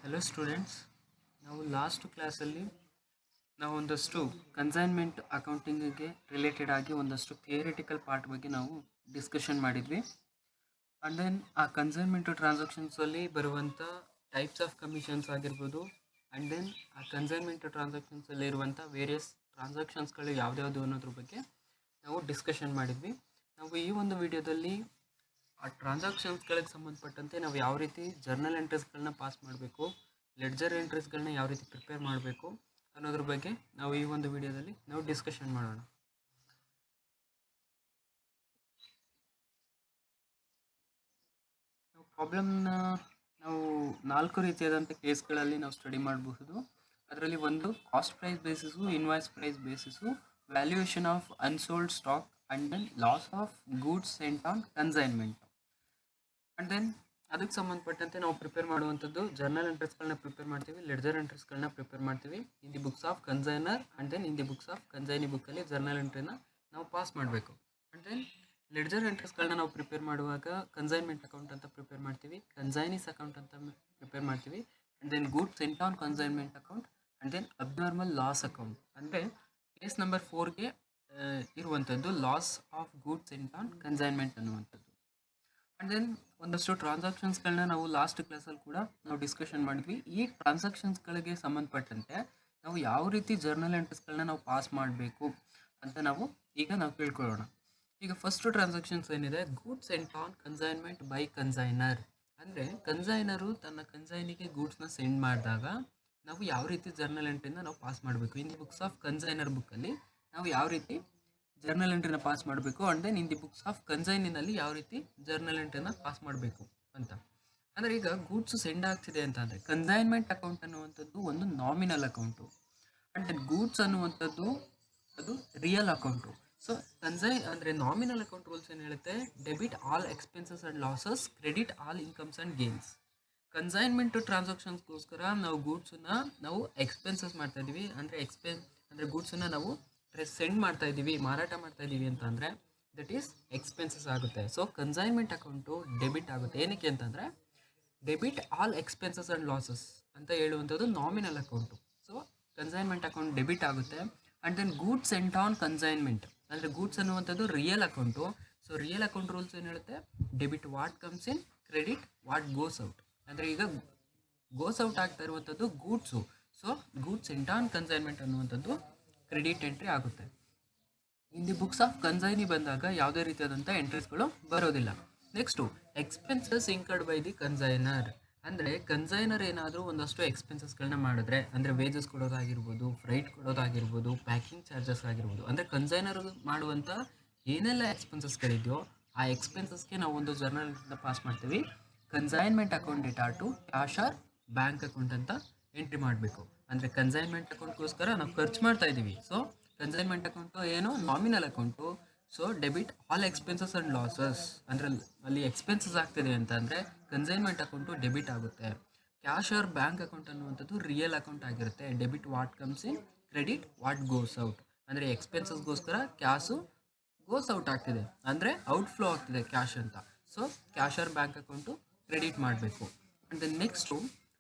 Hello students, ನಾವು last ಕ್ಲಾಸಲ್ಲಿ ನಾವು ಒಂದಷ್ಟು ಕನ್ಸೈನ್ಮೆಂಟ್ ಅಕೌಂಟಿಂಗಿಗೆ ರಿಲೇಟೆಡ್ ಆಗಿ ಒಂದಷ್ಟು ಥಿಯರಿಟಿಕಲ್ ಪಾರ್ಟ್ ಬಗ್ಗೆ ನಾವು ಡಿಸ್ಕಷನ್ ಮಾಡಿದ್ವಿ. ಆ್ಯಂಡ್ ದೆನ್ ಆ ಕನ್ಸೈನ್ಮೆಂಟ್ ಟ್ರಾನ್ಸಾಕ್ಷನ್ಸಲ್ಲಿ ಬರುವಂಥ ಟೈಪ್ಸ್ ಆಫ್ ಕಮಿಷನ್ಸ್ ಆಗಿರ್ಬೋದು, ಆ್ಯಂಡ್ ದೆನ್ ಆ ಕನ್ಸೈನ್ಮೆಂಟ್ ಟ್ರಾನ್ಸಾಕ್ಷನ್ಸಲ್ಲಿ ಇರುವಂಥ ವೇರಿಯಸ್ ಟ್ರಾನ್ಸಾಕ್ಷನ್ಸ್ಗಳು ಯಾವ್ದ್ಯಾವುದು ಅನ್ನೋದ್ರ ಬಗ್ಗೆ ನಾವು ಡಿಸ್ಕಷನ್ ಮಾಡಿದ್ವಿ. ನಾವು ಈ ಒಂದು ವಿಡಿಯೋದಲ್ಲಿ ಆ ಟ್ರಾನ್ಸಾಕ್ಷನ್ಸ್ಗಳಿಗೆ ಸಂಬಂಧಪಟ್ಟಂತೆ ನಾವು ಯಾವ ರೀತಿ ಜರ್ನಲ್ ಎಂಟ್ರೀಸ್ಗಳನ್ನ ಪಾಸ್ ಮಾಡಬೇಕು, ಲೆಡ್ಜರ್ ಎಂಟ್ರೀಸ್ಗಳನ್ನ ಯಾವ ರೀತಿ ಪ್ರಿಪೇರ್ ಮಾಡಬೇಕು ಅನ್ನೋದ್ರ ಬಗ್ಗೆ ನಾವು ಈ ಒಂದು ವಿಡಿಯೋದಲ್ಲಿ ನಾವು ಡಿಸ್ಕಷನ್ ಮಾಡೋಣ. ಪ್ರಾಬ್ಲಮ್ನ ನಾವು 4 ರೀತಿಯಾದಂಥ ಕೇಸ್ಗಳಲ್ಲಿ ನಾವು ಸ್ಟಡಿ ಮಾಡಬಹುದು. ಅದರಲ್ಲಿ ಒಂದು cost price basis, invoice price basis, valuation of unsold stock, and then loss of goods sent on consignment. And then ಅದಕ್ಕೆ ಸಂಬಂಧಪಟ್ಟಂತೆ ನಾವು ಪ್ರಿಪೇರ್ ಮಾಡುವಂಥದ್ದು ಜರ್ನಲ್ ಎಂಟ್ರೀಸ್ಗಳನ್ನ ಪ್ರಿಪೇರ್ ಮಾಡ್ತೀವಿ, ಲೆಡ್ಜರ್ ಎಂಟ್ರೀಸ್ಗಳನ್ನ ಪ್ರಿಪೇರ್ ಮಾಡ್ತೀವಿ in the books of consignor. And then in the books of consignee ಬುಕ್ಕಲ್ಲಿ journal ಎಂಟ್ರಿನ ನಾವು ಪಾಸ್ ಮಾಡಬೇಕು. ಆ್ಯಂಡ್ ದೆನ್ ಲೆಡ್ಜರ್ ಎಂಟ್ರೀಸ್ಗಳನ್ನ ನಾವು ಪ್ರಿಪೇರ್ ಮಾಡುವಾಗ ಕನ್ಸೈನ್ಮೆಂಟ್ ಅಕೌಂಟ್ ಅಂತ ಪ್ರಿಪೇರ್ ಮಾಡ್ತೀವಿ, ಕನ್ಸೈನಿಸ್ ಅಕೌಂಟ್ ಅಂತ ಪ್ರಿಪೇರ್ ಮಾಡ್ತೀವಿ, and then goods sent on consignment account, and then abnormal loss account. ಅಂದರೆ ಕೇಸ್ ನಂಬರ್ 4ಗೆ ಇರುವಂಥದ್ದು loss of goods sent on consignment ಅನ್ನುವಂಥದ್ದು. ಆ್ಯಂಡ್ ದೆನ್ ಒಂದಷ್ಟು ಟ್ರಾನ್ಸಾಕ್ಷನ್ಸ್ಗಳನ್ನ ನಾವು ಲಾಸ್ಟ್ ಕ್ಲಾಸಲ್ಲಿ ಕೂಡ ನಾವು ಡಿಸ್ಕಷನ್ ಮಾಡಿದ್ವಿ. ಈ ಟ್ರಾನ್ಸಾಕ್ಷನ್ಸ್ಗಳಿಗೆ ಸಂಬಂಧಪಟ್ಟಂತೆ ನಾವು ಯಾವ ರೀತಿ ಜರ್ನಲ್ ಎಂಟ್ರೀಸ್ಗಳನ್ನ ನಾವು ಪಾಸ್ ಮಾಡಬೇಕು ಅಂತ ನಾವು ಕೇಳ್ಕೊಳ್ಳೋಣ. ಈಗ ಫಸ್ಟ್ ಟ್ರಾನ್ಸಾಕ್ಷನ್ಸ್ ಏನಿದೆ, goods sent on consignment by consignor. ಅಂದರೆ ಕನ್ಸೈನರು ತನ್ನ ಕನ್ಸೈನಿಗೆ ಗೂಡ್ಸ್ನ ಸೆಂಡ್ ಮಾಡಿದಾಗ ನಾವು ಯಾವ ರೀತಿ ಜರ್ನಲ್ ಎಂಟ್ರಿನ ನಾವು ಪಾಸ್ ಮಾಡಬೇಕು. In the books of consignor ಬುಕ್ಕಲ್ಲಿ ನಾವು ಯಾವ ರೀತಿ ಜರ್ನಲ್ ಎಂಟ್ರಿನ ಪಾಸ್ ಮಾಡಬೇಕು, and then in the books of ಕನ್ಸೈನಿನಲ್ಲಿ ಯಾವ ರೀತಿ ಜರ್ನಲ್ ಎಂಟ್ರಿನ ಪಾಸ್ ಮಾಡಬೇಕು ಅಂತ. ಅಂದರೆ ಈಗ ಗೂಡ್ಸು ಸೆಂಡ್ ಆಗ್ತಿದೆ ಅಂತ ಅಂದರೆ ಕನ್ಸೈನ್ಮೆಂಟ್ ಅಕೌಂಟ್ ಅನ್ನುವಂಥದ್ದು ಒಂದು nominal account, and then goods ಅನ್ನುವಂಥದ್ದು ಅದು ರಿಯಲ್ ಅಕೌಂಟು. ಸೊ ಅಂದರೆ ನಾಮಿನಲ್ ಅಕೌಂಟ್ ರೂಲ್ಸ್ ಏನು ಹೇಳುತ್ತೆ, debit all expenses and losses, credit all incomes and gains. Consignment ಟ್ರಾನ್ಸಾಕ್ಷನ್ಸ್ಗೋಸ್ಕರ ನಾವು ಗೂಡ್ಸನ್ನ ನಾವು ಎಕ್ಸ್ಪೆನ್ಸಸ್ ಮಾಡ್ತಾ ಇದ್ದೀವಿ, ಅಂದರೆ ಗೂಡ್ಸನ್ನ ನಾವು ಸೆಂಡ್ ಮಾಡ್ತಾ ಇದ್ದೀವಿ, ಮಾರಾಟ ಮಾಡ್ತಾ ಇದ್ದೀವಿ ಅಂತ ಅಂದರೆ ದಟ್ ಈಸ್ ಎಕ್ಸ್ಪೆನ್ಸಸ್ ಆಗುತ್ತೆ. ಸೊ ಕನ್ಸೈನ್ಮೆಂಟ್ ಅಕೌಂಟು ಡೆಬಿಟ್ ಆಗುತ್ತೆ. ಏನಕ್ಕೆ ಅಂತಂದರೆ debit all expenses and losses ಅಂತ ಹೇಳುವಂಥದ್ದು nominal account. So consignment account debit ಆಗುತ್ತೆ. And then goods sent on consignment ಅಂದರೆ ಗೂಡ್ಸ್ ಅನ್ನುವಂಥದ್ದು real account. So real account rules ಏನು ಹೇಳುತ್ತೆ, debit what comes in, credit what goes out. ಅಂದರೆ ಈಗ goes out ಆಗ್ತಾ ಇರುವಂಥದ್ದು goods. So goods sent on consignment ಅನ್ನುವಂಥದ್ದು ಕ್ರೆಡಿಟ್ ಎಂಟ್ರಿ ಆಗುತ್ತೆ. In the books of consignee ಬಂದಾಗ ಯಾವುದೇ ರೀತಿಯಾದಂಥ ಎಂಟ್ರೀಸ್ಗಳು ಬರೋದಿಲ್ಲ. Next expenses incurred by the consignor. ಅಂದರೆ ಕನ್ಸೈನರ್ ಏನಾದರೂ ಒಂದಷ್ಟು ಎಕ್ಸ್ಪೆನ್ಸಸ್ಗಳನ್ನ ಮಾಡಿದ್ರೆ, ಅಂದರೆ ವೇಜಸ್ ಕೊಡೋದಾಗಿರ್ಬೋದು, ಫ್ರೈಟ್ ಕೊಡೋದಾಗಿರ್ಬೋದು, ಪ್ಯಾಕಿಂಗ್ ಚಾರ್ಜಸ್ ಆಗಿರ್ಬೋದು, ಅಂದರೆ ಕನ್ಸೈನರ್ ಮಾಡುವಂಥ ಏನೆಲ್ಲ ಎಕ್ಸ್ಪೆನ್ಸಸ್ಗಳಿದೆಯೋ ಆ ಎಕ್ಸ್ಪೆನ್ಸಸ್ಗೆ ನಾವು ಒಂದು ಜರ್ನಲ್ ಪಾಸ್ ಮಾಡ್ತೀವಿ. Consignment account data to cash or bank account ಅಂತ ಎಂಟ್ರಿ ಮಾಡಬೇಕು. ಅಂದರೆ ಕನ್ಸೈನ್ಮೆಂಟ್ ಅಕೌಂಟ್ಗೋಸ್ಕರ ನಾವು ಖರ್ಚು ಮಾಡ್ತಾ ಇದ್ದೀವಿ. ಸೊ ಕನ್ಸೈನ್ಮೆಂಟ್ ಅಕೌಂಟು ಏನು nominal account. So debit all expenses and losses, ಅಂದರೆ ಅಲ್ಲಿ ಎಕ್ಸ್ಪೆನ್ಸಸ್ ಆಗ್ತಿದೆ ಅಂತ ಅಂದರೆ ಕನ್ಸೈನ್ಮೆಂಟ್ ಅಕೌಂಟು ಡೆಬಿಟ್ ಆಗುತ್ತೆ. ಕ್ಯಾಶ್ ಆರ್ ಬ್ಯಾಂಕ್ ಅಕೌಂಟ್ ಅನ್ನುವಂಥದ್ದು ರಿಯಲ್ ಅಕೌಂಟ್ ಆಗಿರುತ್ತೆ. Debit what comes in, credit what goes out. ಅಂದರೆ ಎಕ್ಸ್ಪೆನ್ಸಸ್ಗೋಸ್ಕರ ಕ್ಯಾಶು ಗೋಸ್ ಔಟ್ ಆಗ್ತಿದೆ, ಅಂದರೆ ಔಟ್ಫ್ಲೋ ಆಗ್ತಿದೆ ಕ್ಯಾಶ್ ಅಂತ. So cash or bank account credit ಮಾಡಬೇಕು. And then next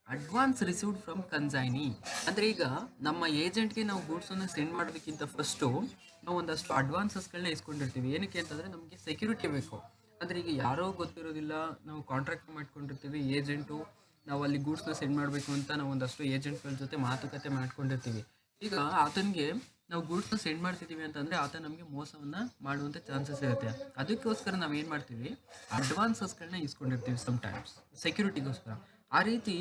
advance received from consignee. ಅಂದರೆ ಈಗ ನಮ್ಮ ಏಜೆಂಟ್ಗೆ ನಾವು ಗೂಡ್ಸನ್ನು ಸೆಂಡ್ ಮಾಡೋದಕ್ಕಿಂತ ಫಸ್ಟು ನಾವು ಒಂದಷ್ಟು ಅಡ್ವಾನ್ಸಸ್ಗಳನ್ನ ಇಸ್ಕೊಂಡಿರ್ತೀವಿ. ಏನಕ್ಕೆ ಅಂತಂದರೆ ನಮಗೆ ಸೆಕ್ಯೂರಿಟಿ ಬೇಕು. ಅಂದರೆ ಈಗ ಯಾರೋ ಗೊತ್ತಿರೋದಿಲ್ಲ, ನಾವು ಕಾಂಟ್ರಾಕ್ಟ್ ಮಾಡ್ಕೊಂಡಿರ್ತೀವಿ ಏಜೆಂಟು, ನಾವು ಅಲ್ಲಿ ಗೂಡ್ಸ್ನ ಸೆಂಡ್ ಮಾಡಬೇಕು ಅಂತ ನಾವು ಒಂದಷ್ಟು ಏಜೆಂಟ್ಗಳ ಜೊತೆ ಮಾತುಕತೆ ಮಾಡ್ಕೊಂಡಿರ್ತೀವಿ. ಈಗ ಆತನಿಗೆ ನಾವು ಗೂಡ್ಸ್ನ ಸೆಂಡ್ ಮಾಡ್ತಿದ್ದೀವಿ ಅಂತಂದರೆ ಆತ ನಮಗೆ ಮೋಸವನ್ನು ಮಾಡುವಂಥ ಚಾನ್ಸಸ್ ಇರುತ್ತೆ. ಅದಕ್ಕೋಸ್ಕರ ನಾವು ಏನು ಮಾಡ್ತೀವಿ, ಅಡ್ವಾನ್ಸಸ್ಗಳನ್ನ ಇಸ್ಕೊಂಡಿರ್ತೀವಿ ಸಮ್ಟೈಮ್ಸ್ ಸೆಕ್ಯೂರಿಟಿಗೋಸ್ಕರ. ಆ ರೀತಿ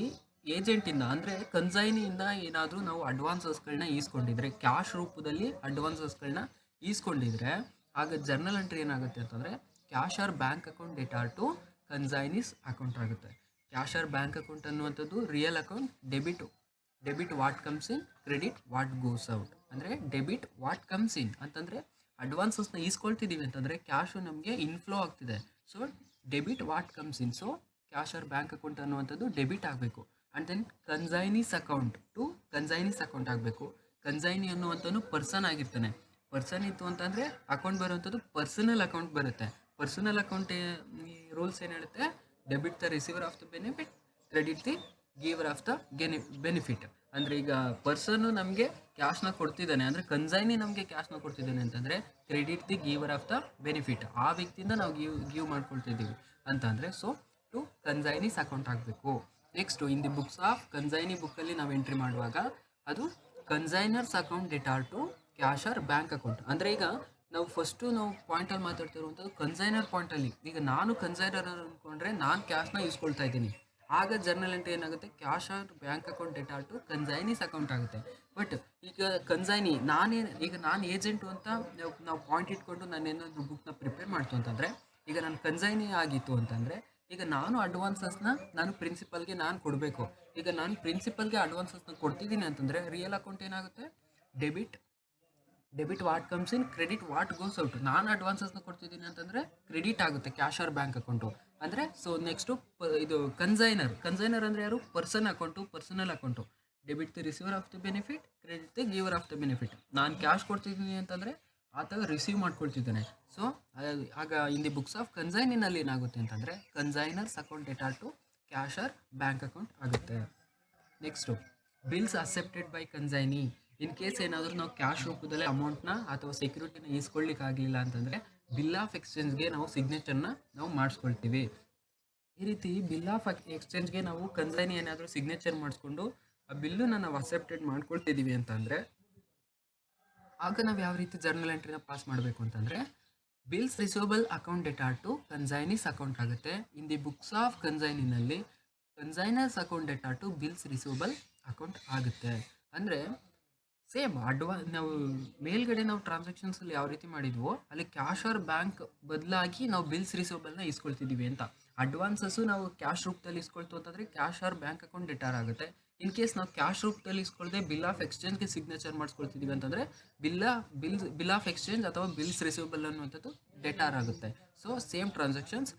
ಏಜೆಂಟಿಂದ ಅಂದರೆ ಕನ್ಸೈನಿಯಿಂದ ಏನಾದರೂ ನಾವು ಅಡ್ವಾನ್ಸಸ್ಗಳನ್ನ ಈಸ್ಕೊಂಡಿದ್ರೆ, ಕ್ಯಾಶ್ ರೂಪದಲ್ಲಿ ಅಡ್ವಾನ್ಸಸ್ಗಳನ್ನ ಈಸ್ಕೊಂಡಿದ್ರೆ, ಆಗ ಜರ್ನಲ್ ಎಂಟ್ರಿ ಏನಾಗುತ್ತೆ ಅಂತಂದರೆ cash or bank account data to consignee's account ಆಗುತ್ತೆ. ಕ್ಯಾಶ್ ಆರ್ ಬ್ಯಾಂಕ್ ಅಕೌಂಟ್ ಅನ್ನುವಂಥದ್ದು real account. Debit what comes in, credit what goes out. ಅಂದರೆ ಡೆಬಿಟ್ ವಾಟ್ ಕಮ್ಸ್ ಇನ್ ಅಂತಂದರೆ ಅಡ್ವಾನ್ಸಸ್ನ ಈಸ್ಕೊಳ್ತಿದ್ದೀವಿ ಅಂತಂದರೆ ಕ್ಯಾಶು ನಮಗೆ ಇನ್ಫ್ಲೋ ಆಗ್ತಿದೆ. So debit what comes in. So cash or bank account ಅನ್ನುವಂಥದ್ದು ಡೆಬಿಟ್ ಆಗಬೇಕು. And then consignee's account to consignee's account ಆಗಬೇಕು. ಕನ್ಸೈನಿ ಅನ್ನುವಂಥದ್ದು ಪರ್ಸನ್ ಆಗಿರ್ತಾನೆ. ಪರ್ಸನ್ ಇತ್ತು ಅಂತಂದರೆ ಅಕೌಂಟ್ ಬರುವಂಥದ್ದು ಪರ್ಸನಲ್ ಅಕೌಂಟ್ ಬರುತ್ತೆ. ಪರ್ಸನಲ್ ಅಕೌಂಟ್ ರೂಲ್ಸ್ ಏನು ಹೇಳುತ್ತೆ, debit the receiver of the benefit, credit the giver of the benefit. ಅಂದರೆ ಈಗ ಪರ್ಸನ್ನು ನಮಗೆ ಕ್ಯಾಶ್ನ ಕೊಡ್ತಿದ್ದಾನೆ, ಅಂದರೆ ಕನ್ಸೈನಿ ನಮಗೆ ಕ್ಯಾಶ್ನ ಕೊಡ್ತಿದ್ದಾನೆ ಅಂತಂದರೆ credit the giver of the benefit, ಆ ವ್ಯಕ್ತಿಯಿಂದ ನಾವು ಗಿವ್ ಮಾಡ್ಕೊಳ್ತಿದ್ದೀವಿ ಅಂತಂದರೆ ಸೊ ಟು ಕನ್ಸೈನೀಸ್ ಅಕೌಂಟ್ ಆಗಬೇಕು. Next in the books of consignee ಬುಕ್ಕಲ್ಲಿ ನಾವು ಎಂಟ್ರಿ ಮಾಡುವಾಗ ಅದು consignor's account debtor to cash or bank account. ಅಂದರೆ ಈಗ ನಾವು ಫಸ್ಟು ನಾವು ಪಾಯಿಂಟಲ್ಲಿ ಮಾತಾಡ್ತಿರುವಂಥದ್ದು ಕನ್ಸೈನರ್ ಪಾಯಿಂಟಲ್ಲಿ. ಈಗ ನಾನು ಕನ್ಸೈನರ್ ಅಂದ್ಕೊಂಡ್ರೆ ನಾನು ಕ್ಯಾಶ್ನ ಇಸ್ಕೊಳ್ತಾ ಇದ್ದೀನಿ, ಆಗ ಜರ್ನಲ್ ಎಂಟ್ರಿ ಏನಾಗುತ್ತೆ, cash or bank account debtor to consignee's account ಆಗುತ್ತೆ. ಬಟ್ ಈಗ ಕನ್ಸೈನಿ ನಾನು ಏಜೆಂಟು ಅಂತ ನಾವು ಪಾಯಿಂಟ್ ಇಟ್ಕೊಂಡು ನಾನು ಏನಾದರೂ ಬುಕ್ನ ಪ್ರಿಪೇರ್ ಮಾಡ್ತು ಅಂತಂದರೆ, ಈಗ ನಾನು ಕನ್ಸೈನಿ ಆಗಿತ್ತು ಅಂತಂದರೆ ಈಗ ನಾನು ಅಡ್ವಾನ್ಸಸ್ನ ನಾನು ಪ್ರಿನ್ಸಿಪಲ್ಗೆ ನಾನು ಕೊಡಬೇಕು. ಈಗ ನಾನು ಪ್ರಿನ್ಸಿಪಲ್ಗೆ ಅಡ್ವಾನ್ಸಸ್ನ ಕೊಡ್ತಿದ್ದೀನಿ ಅಂತಂದರೆ ರಿಯಲ್ ಅಕೌಂಟ್ ಏನಾಗುತ್ತೆ, debit what comes in, credit what goes out. ನಾನು ಅಡ್ವಾನ್ಸಸ್ನ ಕೊಡ್ತಿದ್ದೀನಿ ಅಂತಂದರೆ ಕ್ರೆಡಿಟ್ ಆಗುತ್ತೆ ಕ್ಯಾಶ್ ಆರ್ ಬ್ಯಾಂಕ್ ಅಕೌಂಟು. ಅಂದರೆ ಸೊ ನೆಕ್ಸ್ಟು ಇದು ಕನ್ಸೈನರ್ ಅಂದರೆ ಯಾರು, person account, personal account. Debit the receiver of the benefit, credit the giver of the benefit. ನಾನು ಕ್ಯಾಶ್ ಕೊಡ್ತಿದ್ದೀನಿ ಅಂತಂದರೆ ಆತ ರಿಸೀವ್ ಮಾಡ್ಕೊಳ್ತಿದ್ದಾನೆ. ಸೊ ಆಗ ಇನ್ ದಿ ಬುಕ್ಸ್ ಆಫ್ ಕನ್ಸೈನಿನಲ್ಲಿ ಏನಾಗುತ್ತೆ ಅಂತಂದರೆ consignor's account debtor to cash or bank account ಆಗುತ್ತೆ. Next bills accepted by consignee. In case ಏನಾದರೂ ನಾವು ಕ್ಯಾಶ್ ರೂಪದಲ್ಲಿ ಅಮೌಂಟ್ನ ಅಥವಾ ಸೆಕ್ಯೂರಿಟಿನ ಈಸ್ಕೊಳ್ಳಿಕ್ಕಾಗಲಿಲ್ಲ ಅಂತಂದರೆ ಬಿಲ್ ಆಫ್ ಎಕ್ಸ್ಚೇಂಜ್ಗೆ ನಾವು ಸಿಗ್ನೇಚರ್ನ ನಾವು ಮಾಡಿಸ್ಕೊಳ್ತೀವಿ. ಈ ರೀತಿ ಬಿಲ್ ಆಫ್ ಎಕ್ಸ್ಚೇಂಜ್ಗೆ ನಾವು ಕನ್ಸೈನಿ ಏನಾದರೂ ಸಿಗ್ನೇಚರ್ ಮಾಡಿಸ್ಕೊಂಡು ಆ ಬಿಲ್ಲನ್ನು ನಾವು ಅಕ್ಸೆಪ್ಟೆಡ್ ಮಾಡ್ಕೊಳ್ತಿದ್ದೀವಿ ಅಂತಂದರೆ ಆಗ ನಾವು ಯಾವ ರೀತಿ ಜರ್ನಲ್ ಎಂಟ್ರಿನ ಪಾಸ್ ಮಾಡಬೇಕು ಅಂತಂದರೆ bills receivable account debtor to consignee's account ಆಗುತ್ತೆ. ಇನ್ ದಿ ಬುಕ್ಸ್ ಆಫ್ ಕನ್ಸೈನಿನಲ್ಲಿ consignor's account debtor to bills receivable account ಆಗುತ್ತೆ. ಅಂದರೆ ಸೇಮ್ ನಾವು ಮೇಲ್ಗಡೆ ನಾವು ಟ್ರಾನ್ಸಾಕ್ಷನ್ಸಲ್ಲಿ ಯಾವ ರೀತಿ ಮಾಡಿದ್ವೋ ಅಲ್ಲಿ ಕ್ಯಾಶ್ ಆರ್ ಬ್ಯಾಂಕ್ ಬದಲಾಗಿ ನಾವು ಬಿಲ್ಸ್ ರಿಸೀವಬಲ್ನ ಇಸ್ಕೊಳ್ತಿದ್ದೀವಿ ಅಂತ. ಅಡ್ವಾನ್ಸಸ್ಸು ನಾವು ಕ್ಯಾಶ್ ರೂಪದಲ್ಲಿ ಇಸ್ಕೊಳ್ತು ಅಂತಂದರೆ cash or bank account debtor ಆಗುತ್ತೆ. ಇನ್ ಕೇಸ್ ನಾವು ಕ್ಯಾಶ್ ರೂಪದಲ್ಲಿ ಇಸ್ಕೊಳ್ದೆ ಬಿಲ್ ಆಫ್ ಎಕ್ಸ್ಚೇಂಜ್ಗೆ ಸಿಗ್ನೇಚರ್ ಮಾಡಿಸ್ಕೊಳ್ತಿದ್ದೀವಿ ಅಂತಂದರೆ ಬಿಲ್ ಆಫ್ ಎಕ್ಸ್ಚೇಂಜ್ ಅಥವಾ ಬಿಲ್ಸ್ ರಿಸೀವಬಲ್ ಅನ್ನುವಂಥದ್ದು ಡೆಟಾರ್ ಆಗುತ್ತೆ. ಸೊ ಸೇಮ್ ಟ್ರಾನ್ಸಾಕ್ಷನ್ಸ್,